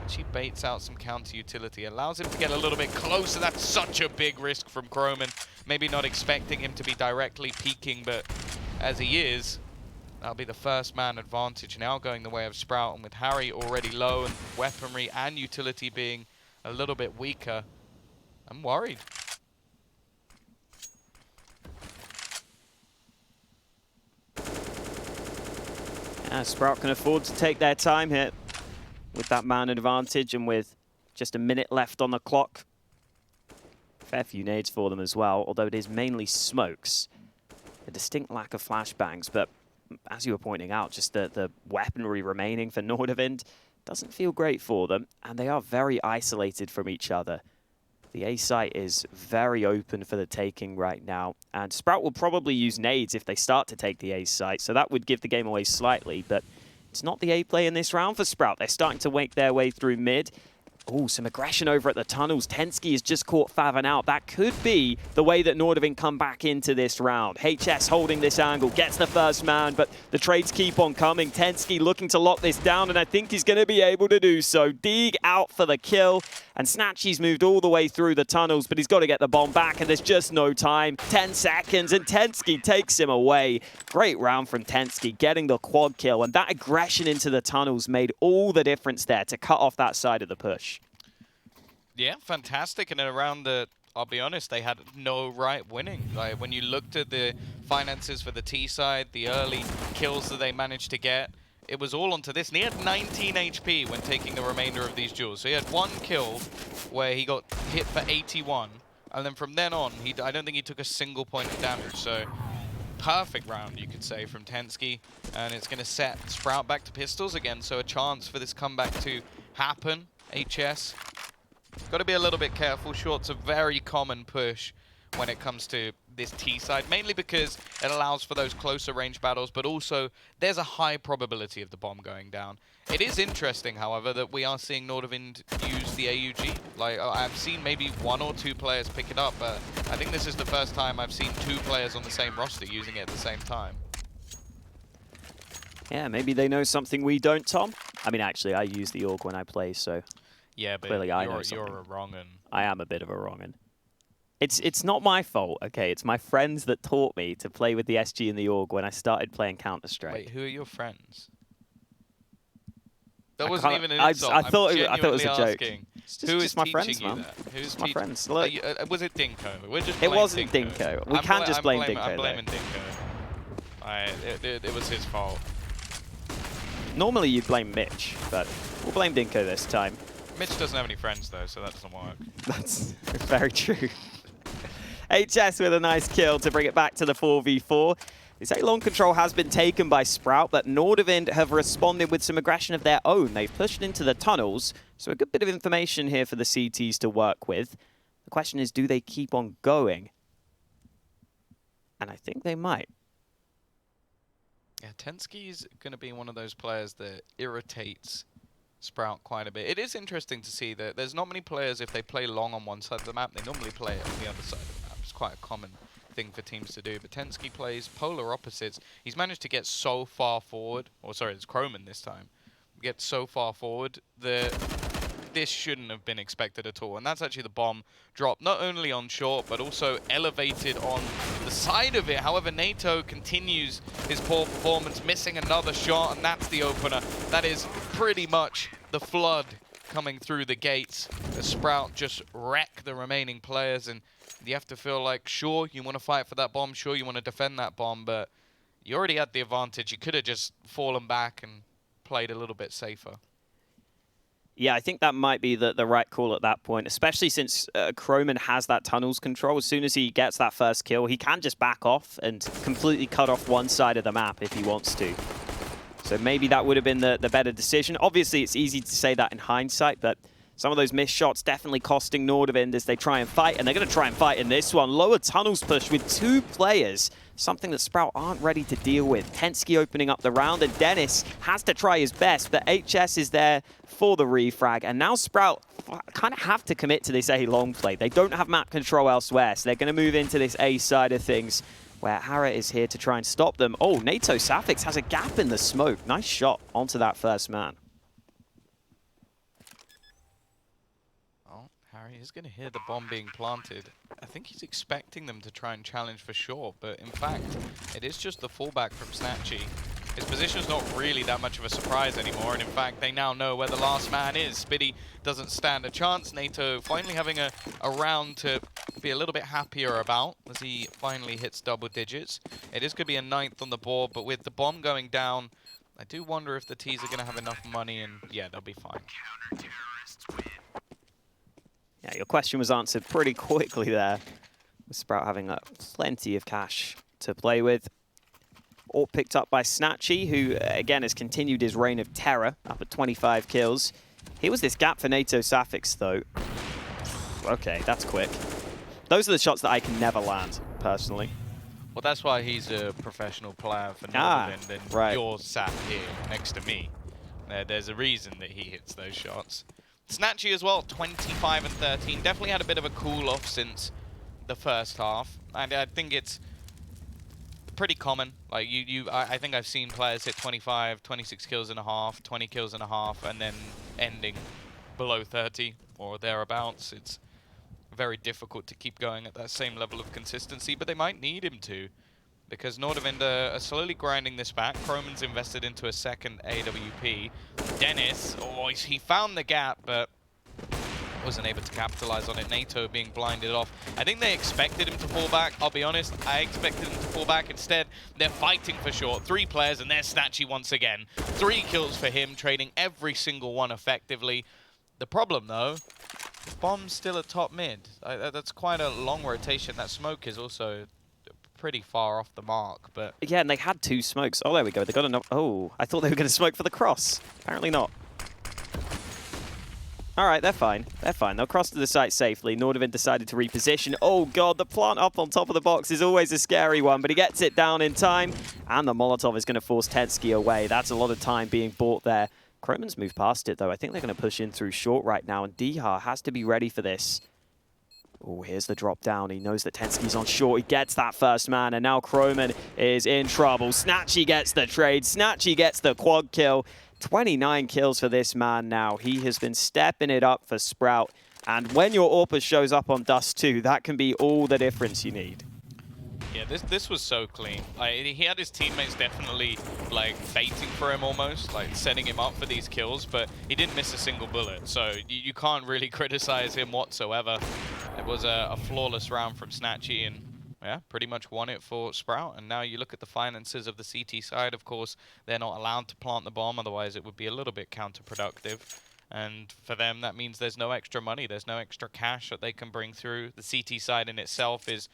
She baits out some counter utility, allows him to get a little bit closer. That's such a big risk from cromen. Maybe not expecting him to be directly peeking, but as he is, that'll be the first man advantage now going the way of Sprout. And with Harry already low and weaponry and utility being a little bit weaker, I'm worried. Yeah, Sprout can afford to take their time here with that man advantage, and with just a minute left on the clock. Fair few nades for them as well, although it is mainly smokes. A distinct lack of flashbangs, but as you were pointing out, just the weaponry remaining for Nordavind doesn't feel great for them, and they are very isolated from each other. The A site is very open for the taking right now, and Sprout will probably use nades if they start to take the A site, so that would give the game away slightly, but it's not the A play in this round for Sprout. They're starting to wake their way through mid. Oh, some aggression over at the tunnels. tenzki has just caught faveN out. That could be the way that Nordavind come back into this round. HS holding this angle, gets the first man, but the trades keep on coming. tenzki looking to lock this down, and I think he's going to be able to do so. Deeg out for the kill, and snatchie's moved all the way through the tunnels, but he's got to get the bomb back, and there's just no time. 10 seconds, and tenzki takes him away. Great round from tenzki, getting the quad kill, and that aggression into the tunnels made all the difference there to cut off that side of the push. Yeah, fantastic. And in a round that, I'll be honest, they had no right winning. Like, when you looked at the finances for the T side, the early kills that they managed to get, it was all onto this. And he had 19 HP when taking the remainder of these duels. So he had one kill where he got hit for 81. And then from then on, I don't think he took a single point of damage. So perfect round, you could say, from tenzki. And it's going to set Sprout back to pistols again. So a chance for this comeback to happen. HS. Got to be a little bit careful. Short's a very common push when it comes to this T side, mainly because it allows for those closer range battles, but also there's a high probability of the bomb going down. It is interesting, however, that we are seeing Nordavind use the AUG. Like, I've seen maybe 1 or 2 players pick it up, but I think this is the first time I've seen 2 players on the same roster using it at the same time. Yeah, maybe they know something we don't, Tom. I mean, actually, I use the AUG when I play, so yeah, but clearly I know something. You're a wrong'un. I am a bit of a wrong'un. It's not my fault, okay? It's my friends that taught me to play with the SG and the AUG when I started playing Counter-Strike. Wait, who are your friends? That wasn't even an insult. I thought it was a joke. Who is my teaching friends, you man. that? Who's my friends. Look. Was it Dinko? We're just it wasn't Dinko. We can't just blame Dinko. I'm blaming Dinko. It was his fault. Normally you'd blame Mitch, but we'll blame Dinko this time. Mitch doesn't have any friends though, so that doesn't work. That's very true. HS with a nice kill to bring it back to the 4v4. They say long control has been taken by Sprout, but Nordavind have responded with some aggression of their own. They've pushed into the tunnels, so a good bit of information here for the CTs to work with. The question is, do they keep on going? And I think they might. Yeah, tenzki's going to be one of those players that irritates Sprout quite a bit. It is interesting to see that there's not many players, if they play long on one side of the map, they normally play it on the other side of the map. It's quite a common thing for teams to do. But tenzki plays polar opposites. He's managed to get so far forward. Or sorry, it's cromen this time. Get so far forward that this shouldn't have been expected at all. And that's actually the bomb drop, not only on short, but also elevated on the side of it. However, NATO continues his poor performance, missing another shot, and that's the opener. That is pretty much the flood coming through the gates. The Sprout just wreck the remaining players, and you have to feel like, sure, you want to fight for that bomb, sure, you want to defend that bomb, but you already had the advantage. You could have just fallen back and played a little bit safer. Yeah, I think that might be the right call at that point, especially since cromen has that tunnels control. As soon as he gets that first kill, he can just back off and completely cut off one side of the map if he wants to. So maybe that would have been the better decision. Obviously, it's easy to say that in hindsight, but some of those missed shots definitely costing Nordavind as they try and fight, and they're going to try and fight in this one. Lower tunnels push with 2 players, something that Sprout aren't ready to deal with. tenzki opening up the round, and Denis has to try his best, but HS is there for the refrag, and now Sprout kind of have to commit to this A long play. They don't have map control elsewhere, so they're going to move into this A side of things, where Hara is here to try and stop them. Oh, NaToSaphiX has a gap in the smoke. Nice shot onto that first man. Harry is going to hear the bomb being planted. I think he's expecting them to try and challenge for sure, but in fact, it is just the fallback from snatchie. His position's not really that much of a surprise anymore, and in fact, they now know where the last man is. Spiidi doesn't stand a chance. NATO finally having a round to be a little bit happier about as he finally hits double digits. It is going to be a 9th on the board, but with the bomb going down, I do wonder if the T's are going to have enough money, and yeah, they'll be fine. Yeah, your question was answered pretty quickly there, with Sprout having plenty of cash to play with. All picked up by snatchie, who again has continued his reign of terror, up at 25 kills. Here was this gap for NaToSaphiX though. Okay, that's quick. Those are the shots that I can never land, personally. Well, that's why he's a professional player for Nordavind, and right. You're sat here next to me. There's a reason that he hits those shots. snatchie as well, 25 and 13. Definitely had a bit of a cool-off since the first half. And I think it's pretty common. Like I think I've seen players hit 25, 26 kills in a half, 20 kills in a half, and then ending below 30 or thereabouts. It's very difficult to keep going at that same level of consistency, but they might need him to, because Nordavind are slowly grinding this back. cromen's invested into a second AWP. Denis, oh, he found the gap, but wasn't able to capitalize on it. NATO being blinded off. I think they expected him to fall back. I'll be honest, I expected him to fall back. Instead, they're fighting for short. 3 players, and there's snatchie once again. 3 kills for him, trading every single one effectively. The problem, though, bomb's still at top mid. That's quite a long rotation. That smoke is also pretty far off the mark, but Yeah, and they had 2 smokes. Oh, there we go. They got enough. Oh, I thought they were going to smoke for the cross. Apparently not. All right, they're fine. They're fine. They'll cross to the site safely. Nordavind decided to reposition. Oh, God, the plant up on top of the box is always a scary one, but he gets it down in time, and the Molotov is going to force tenzki away. That's a lot of time being bought there. cromen's moved past it, though. I think they're going to push in through short right now, and Dycha has to be ready for this. Oh, here's the drop down. He knows that tenzki's on short. He gets that first man, and now cromen is in trouble. snatchie gets the trade. snatchie gets the quad kill. 29 kills for this man now. He has been stepping it up for Sprout. And when your AWPer shows up on Dust2, that can be all the difference you need. yeah, this was so clean. He had his teammates definitely like baiting for him almost, like setting him up for these kills, but he didn't miss a single bullet. So you can't really criticize him whatsoever. It was a flawless round from snatchie, and yeah, pretty much won it for Sprout. And now you look at the finances of the CT side. Of course, they're not allowed to plant the bomb, otherwise it would be a little bit counterproductive. And for them, that means there's no extra money, there's no extra cash that they can bring through. The CT side in itself is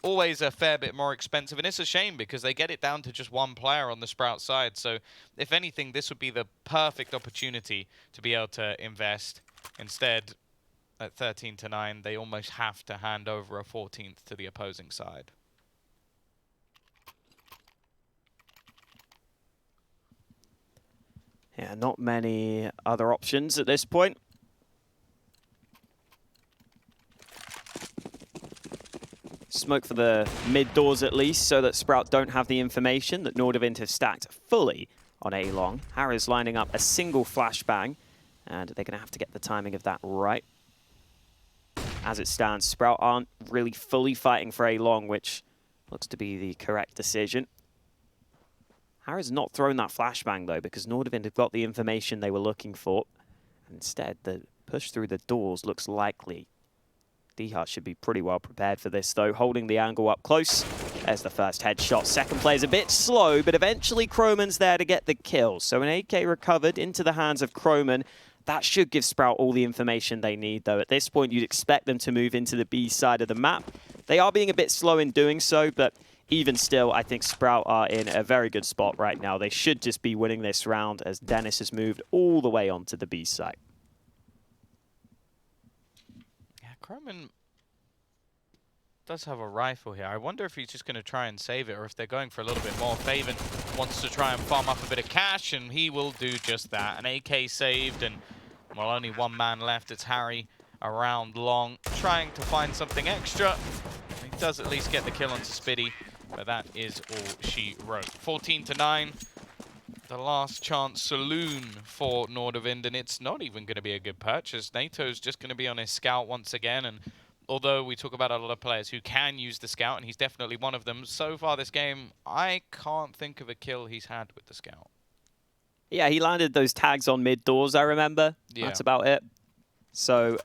always a fair bit more expensive, and it's a shame because they get it down to just 1 player on the Sprout side. So if anything, this would be the perfect opportunity to be able to invest. Instead, at 13-9, they almost have to hand over a 14th to the opposing side. Yeah, not many other options at this point. Smoke for the mid doors at least, so that Sprout don't have the information that Nordavind have stacked fully on A long. Harry's lining up a single flashbang, and they're going to have to get the timing of that right. As it stands, Sprout aren't really fully fighting for A long, which looks to be the correct decision. Harry's not thrown that flashbang though, because Nordavind have got the information they were looking for. Instead, the push through the doors looks likely. Dycha should be pretty well prepared for this, though, holding the angle up close. There's the first headshot. Second player's a bit slow, but eventually cromen's there to get the kill. So an AK recovered into the hands of cromen. That should give Sprout all the information they need, though. At this point, you'd expect them to move into the B side of the map. They are being a bit slow in doing so, but even still, I think Sprout are in a very good spot right now. They should just be winning this round as Denis has moved all the way onto the B site. Cromen does have a rifle here. I wonder if he's just going to try and save it, or if they're going for a little bit more. faveN wants to try and farm up a bit of cash, and he will do just that. An AK saved, and, well, only one man left. It's Harry around long, trying to find something extra. He does at least get the kill onto Spiidi, but that is all she wrote. 14-9. The last chance saloon for Nordavind, and it's not even going to be a good purchase. NaTo's just going to be on his scout once again, and although we talk about a lot of players who can use the scout, and he's definitely one of them, so far this game, I can't think of a kill he's had with the scout. Yeah, he landed those tags on mid doors, I remember. Yeah. That's about it. So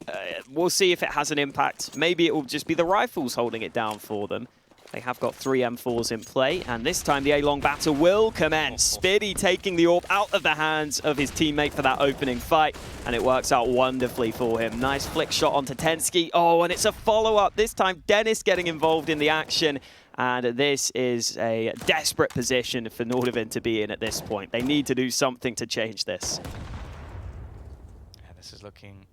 we'll see if it has an impact. Maybe it will just be the rifles holding it down for them. They have got 3 M4s in play, and this time the A-long battle will commence. Spiidi taking the AWP out of the hands of his teammate for that opening fight, and it works out wonderfully for him. Nice flick shot onto tenzki. Oh, and it's a follow-up. This time Denis getting involved in the action, and this is a desperate position for Nordavind to be in at this point. They need to do something to change this. Yeah, this is looking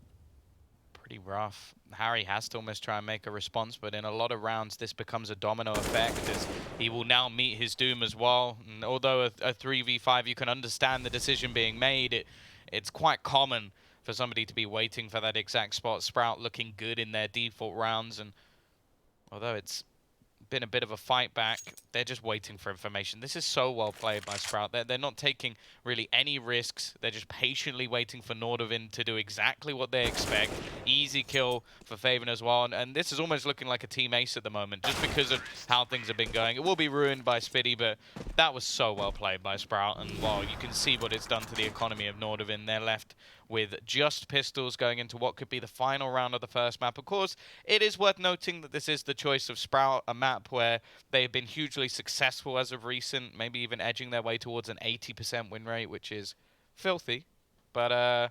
pretty rough. Harry has to almost try and make a response, but in a lot of rounds this becomes a domino effect as he will now meet his doom as well. And although a 3v5 you can understand the decision being made, it's quite common for somebody to be waiting for that exact spot. Sprout looking good in their default rounds, and although it's been a bit of a fight back, they're just waiting for information. This is so well played by Sprout. They're not taking really any risks. They're just patiently waiting for Nordavind to do exactly what they expect. Easy kill for faveN as well. And this is almost looking like a team ace at the moment, just because of how things have been going. It will be ruined by Spiidi, but that was so well played by Sprout. And, well, you can see what it's done to the economy of Nordavind. They're left with just pistols going into what could be the final round of the first map. Of course, it is worth noting that this is the choice of Sprout, a map where they have been hugely successful as of recent, maybe even edging their way towards an 80% win rate, which is filthy. But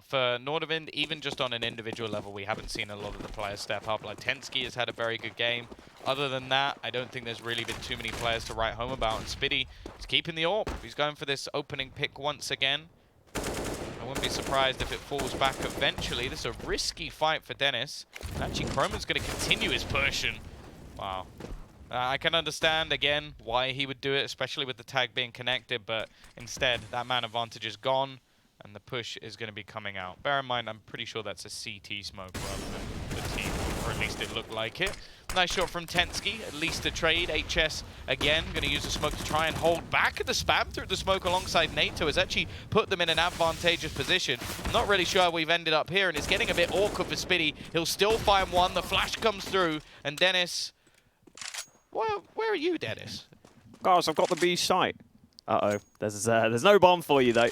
for Nordavind, even just on an individual level, we haven't seen a lot of the players step up. Like tenzki has had a very good game. Other than that, I don't think there's really been too many players to write home about. And Spiidi is keeping the AWP. He's going for this opening pick once again. I wouldn't be surprised if it falls back eventually. This is a risky fight for Denis. And actually, cromen's going to continue his push. And wow. I can understand, again, why he would do it, especially with the tag being connected. But instead, that man advantage is gone, and the push is going to be coming out. Bear in mind, I'm pretty sure that's a CT smoke rather than the team, or at least it looked like it. Nice shot from tenzki, at least a trade. HS again, going to use the smoke to try and hold back the spam through the smoke alongside NATO. Has actually put them in an advantageous position. I'm not really sure how we've ended up here, and it's getting a bit awkward for Spiidi. He'll still find one, the flash comes through, and Denis... Well, where are you, Denis? Guys, I've got the B site. Uh-oh, there's no bomb for you, though.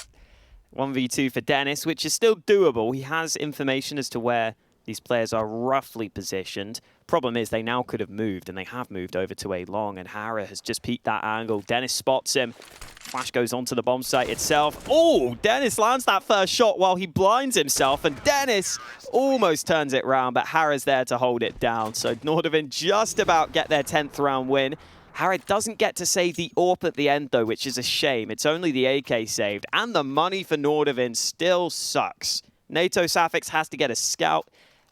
1v2 for Denis, which is still doable. He has information as to where these players are roughly positioned. Problem is, they now could have moved, and they have moved over to A long, and Hara has just peeked that angle. Denis spots him. Flash goes onto the bomb site itself. Oh, Denis lands that first shot while he blinds himself, and Denis almost turns it round, but Hara's there to hold it down. So Nordavind just about get their 10th round win. Hara doesn't get to save the AWP at the end, though, which is a shame. It's only the AK saved, and the money for Nordavind still sucks. NaToSaphiX has to get a scout.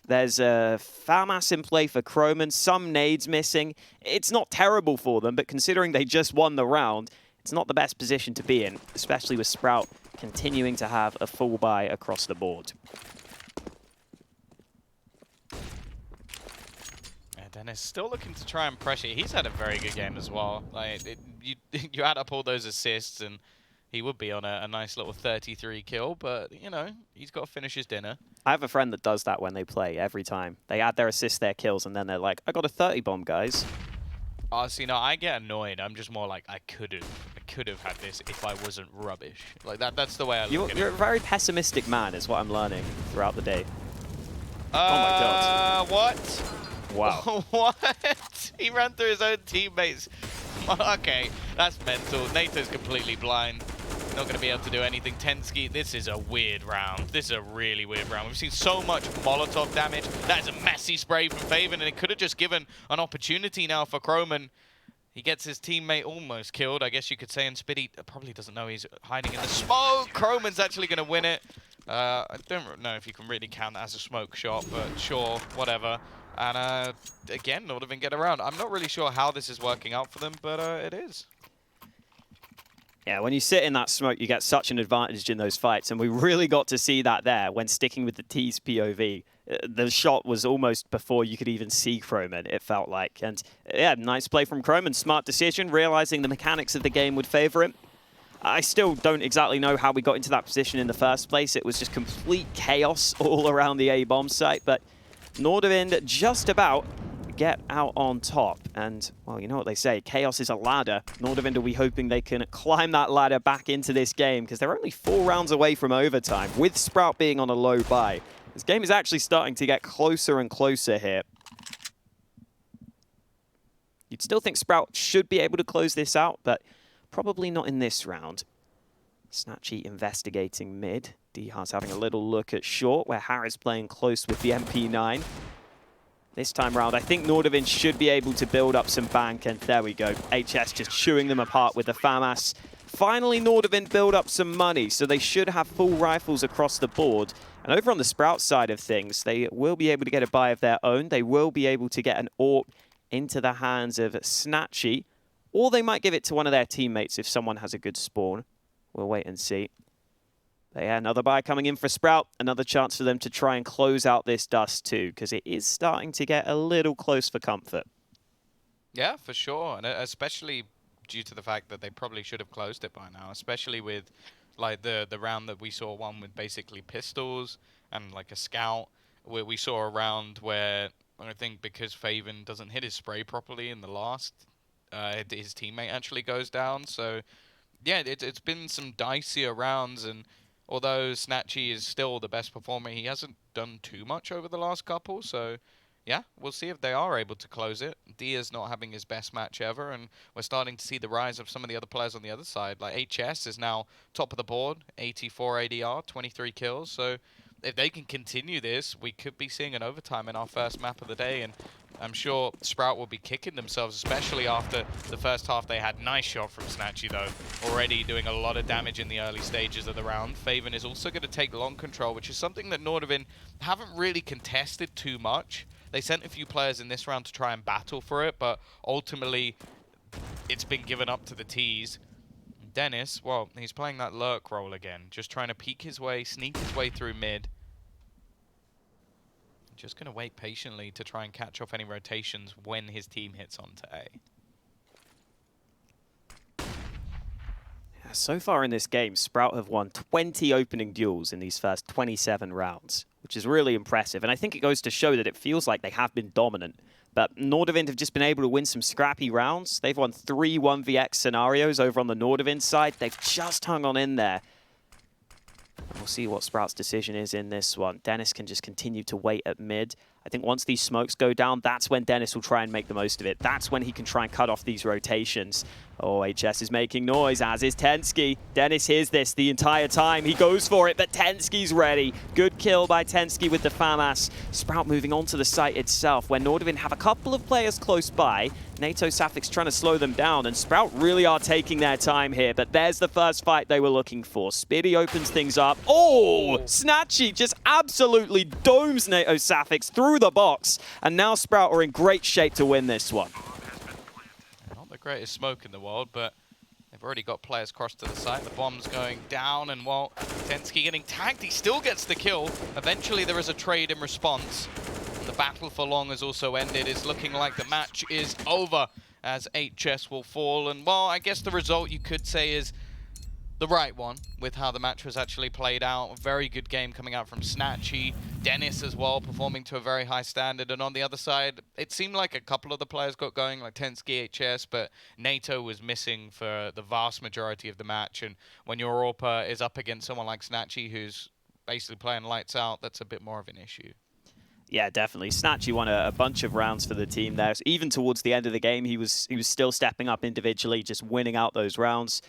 There's a FAMAS in play for cromen, some nades missing. It's not terrible for them, but considering they just won the round, it's not the best position to be in, especially with Sprout continuing to have a full buy across the board. Yeah, Denis still looking to try and pressure. He's had a very good game as well. Like you add up all those assists, and he would be on a nice little 33 kill. But you know, he's got to finish his dinner. I have a friend that does that when they play every time. They add their assists, their kills, and then they're like, "I got a 30 bomb, guys." Oh, see, no, I get annoyed. I'm just more like, I could have had this if I wasn't rubbish. Like that's the way I look at it. You're a very pessimistic man, is what I'm learning throughout the day. Oh my god. What? Wow. What? He ran through his own teammates. Okay, that's mental. NaTo's completely blind. Not going to be able to do anything. tenzki, this is a weird round. This is a really weird round. We've seen so much Molotov damage. That is a messy spray from faveN, and it could have just given an opportunity now for cromen. He gets his teammate almost killed, I guess you could say, and Spiidi probably doesn't know he's hiding in the smoke. cromen's actually going to win it. I don't know if you can really count that as a smoke shot, but sure, whatever. And again, Nordavind get around. I'm not really sure how this is working out for them, but it is. Yeah, when you sit in that smoke, you get such an advantage in those fights, and we really got to see that there when sticking with the T's POV. The shot was almost before you could even see cromen, it felt like. And yeah, nice play from cromen, smart decision, realizing the mechanics of the game would favor him. I still don't exactly know how we got into that position in the first place. It was just complete chaos all around the A-bomb site, but Nordavind just about get out on top. And, well, you know what they say, chaos is a ladder. Nordavind will be hoping they can climb that ladder back into this game, because they're only 4 rounds away from overtime, with Sprout being on a low buy. This game is actually starting to get closer and closer here. You'd still think Sprout should be able to close this out, but probably not in this round. snatchie investigating mid. Dycha's having a little look at short, where Harris playing close with the MP9. This time round, I think Nordavind should be able to build up some bank, and there we go. HS just chewing them apart with the FAMAS. Finally, Nordavind build up some money, so they should have full rifles across the board. And over on the Sprout side of things, they will be able to get a buy of their own. They will be able to get an AWP into the hands of snatchie, or they might give it to one of their teammates if someone has a good spawn. We'll wait and see. But yeah, another buy coming in for Sprout. Another chance for them to try and close out this Dust2, because it is starting to get a little close for comfort. Yeah, for sure. And especially due to the fact that they probably should have closed it by now, especially with like the round that we saw, one with basically pistols and like a scout, where we saw a round where I think because faveN doesn't hit his spray properly in the last, his teammate actually goes down. So yeah, it's been some dicier rounds, and although snatchie is still the best performer, he hasn't done too much over the last couple. So yeah, we'll see if they are able to close it. Dia's not having his best match ever, and we're starting to see the rise of some of the other players on the other side. Like HS is now top of the board, 84 ADR, 23 kills. So if they can continue this, we could be seeing an overtime in our first map of the day, and I'm sure Sprout will be kicking themselves, especially after the first half they had. Nice shot from snatchie, though. Already doing a lot of damage in the early stages of the round. faveN is also going to take long control, which is something that Nordavind haven't really contested too much. They sent a few players in this round to try and battle for it, but ultimately it's been given up to the T's. Denis, well, he's playing that lurk role again, just trying to peek his way, sneak his way through mid. Just going to wait patiently to try and catch off any rotations when his team hits onto A. Yeah, so far in this game, Sprout have won 20 opening duels in these first 27 rounds, which is really impressive. And I think it goes to show that it feels like they have been dominant. But Nordavind have just been able to win some scrappy rounds. They've won 3 1vx scenarios over on the Nordavind side. They've just hung on in there. We'll see what Sprout's decision is in this one. Denis can just continue to wait at mid. I think once these smokes go down, that's when Denis will try and make the most of it. That's when he can try and cut off these rotations. Oh, HS is making noise, as is tenzki. Denis hears this the entire time. He goes for it, but tenzki's ready. Good kill by tenzki with the FAMAS. Sprout moving on to the site itself, where Nordavind have a couple of players close by. NaToSaphiX trying to slow them down, and Sprout really are taking their time here, but there's the first fight they were looking for. Spiidi opens things up. Oh! snatchie just absolutely domes NaToSaphiX through the box, and now Sprout are in great shape to win this one. Not the greatest smoke in the world, but they've already got players cross to the site. The bomb's going down, and well, tenzki getting tagged. He still gets the kill. Eventually there is a trade in response. The battle for long has also ended. It's looking like the match is over as HS will fall. And, well, I guess the result you could say is the right one with how the match was actually played out. A very good game coming out from snatchie. Denis as well, performing to a very high standard. And on the other side, it seemed like a couple of the players got going, like tenzki, HS, but NATO was missing for the vast majority of the match. And when your AWPer is up against someone like snatchie, who's basically playing lights out, that's a bit more of an issue. Yeah, definitely. snatchie won a bunch of rounds for the team there. So even towards the end of the game, he was still stepping up individually, just winning out those rounds.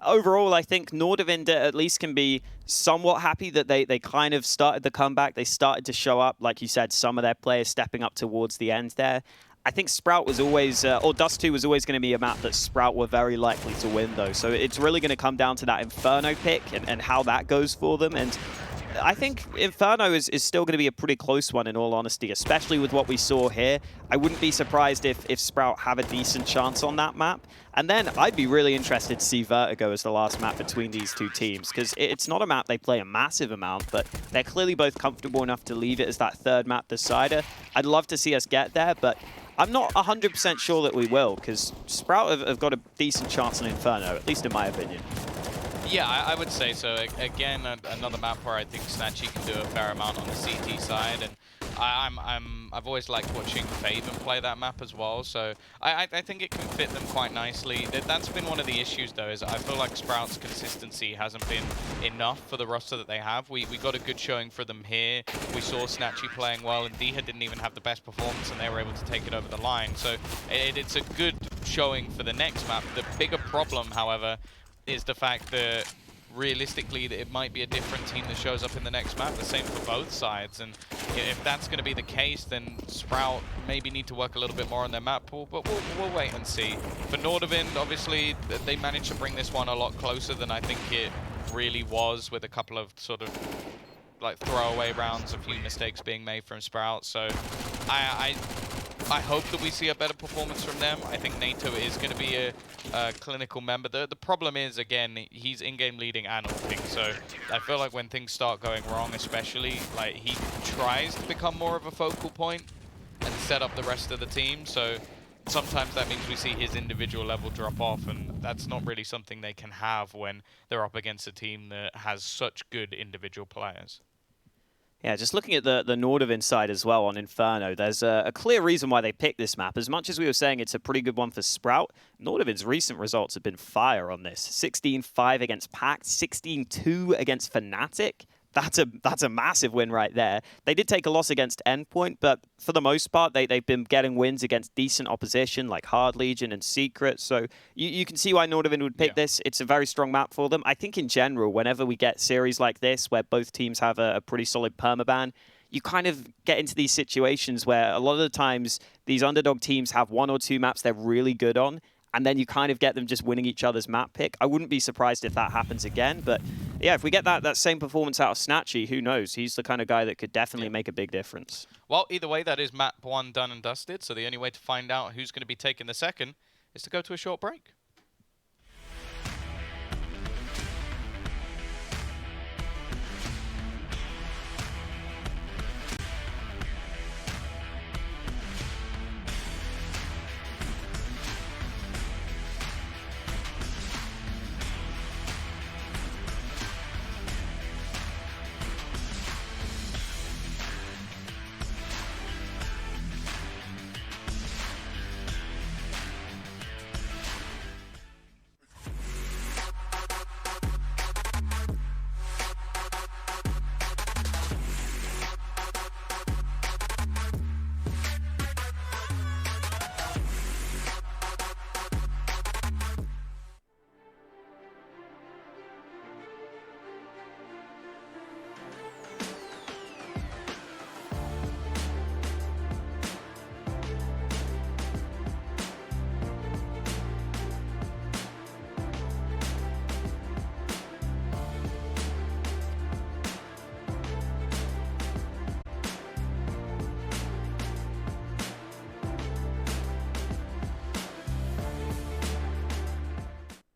Overall, I think Nordavind at least can be somewhat happy that they kind of started the comeback. They started to show up, like you said, some of their players stepping up towards the end there. I think Sprout was always, or Dust2 was always going to be a map that Sprout were very likely to win, though. So it's really going to come down to that Inferno pick and how that goes for them. And I think Inferno is still going to be a pretty close one, in all honesty, especially with what we saw here. I wouldn't be surprised if Sprout have a decent chance on that map. And then I'd be really interested to see Vertigo as the last map between these two teams, because it's not a map they play a massive amount, but they're clearly both comfortable enough to leave it as that third map decider. I'd love to see us get there, but I'm not 100% sure that we will, because Sprout have got a decent chance on Inferno, at least in my opinion. Yeah, I would say so. Again, another map where I think snatchie can do a fair amount on the CT side, and I've always liked watching faveN play that map as well. So I think it can fit them quite nicely. That's been one of the issues though, is I feel like Sprout's consistency hasn't been enough for the roster that they have. We got a good showing for them here. We saw snatchie playing well, and Dycha didn't even have the best performance, and they were able to take it over the line. So it's a good showing for the next map. The bigger problem, however, is the fact that realistically that it might be a different team that shows up in the next map, the same for both sides. And if that's going to be the case, then Sprout maybe need to work a little bit more on their map pool, but we'll wait and see. For Nordavind, obviously, they managed to bring this one a lot closer than I think it really was, with a couple of sort of like throwaway rounds, a few mistakes being made from Sprout. So I hope that we see a better performance from them. I think NATO is going to be a clinical member. The problem is, again, he's in-game leading and ulting, so I feel like when things start going wrong, especially, like, he tries to become more of a focal point and set up the rest of the team, so sometimes that means we see his individual level drop off, and that's not really something they can have when they're up against a team that has such good individual players. Yeah, just looking at the Nordavind side as well on Inferno, there's a clear reason why they picked this map. As much as we were saying it's a pretty good one for Sprout, Nordavind's recent results have been fire on this. 16-5 against Pact, 16-2 against Fnatic. That's a massive win right there. They did take a loss against Endpoint, but for the most part, they've been getting wins against decent opposition like Hard Legion and Secret. So you can see why Nordavind would pick this. It's a very strong map for them. I think in general, whenever we get series like this, where both teams have a pretty solid permaban, you kind of get into these situations where a lot of the times these underdog teams have one or two maps they're really good on, and then you kind of get them just winning each other's map pick. I wouldn't be surprised if that happens again, but yeah, if we get that same performance out of snatchie, who knows? He's the kind of guy that could definitely make a big difference. Well, either way, that is map 1 done and dusted, so the only way to find out who's going to be taking the second is to go to a short break.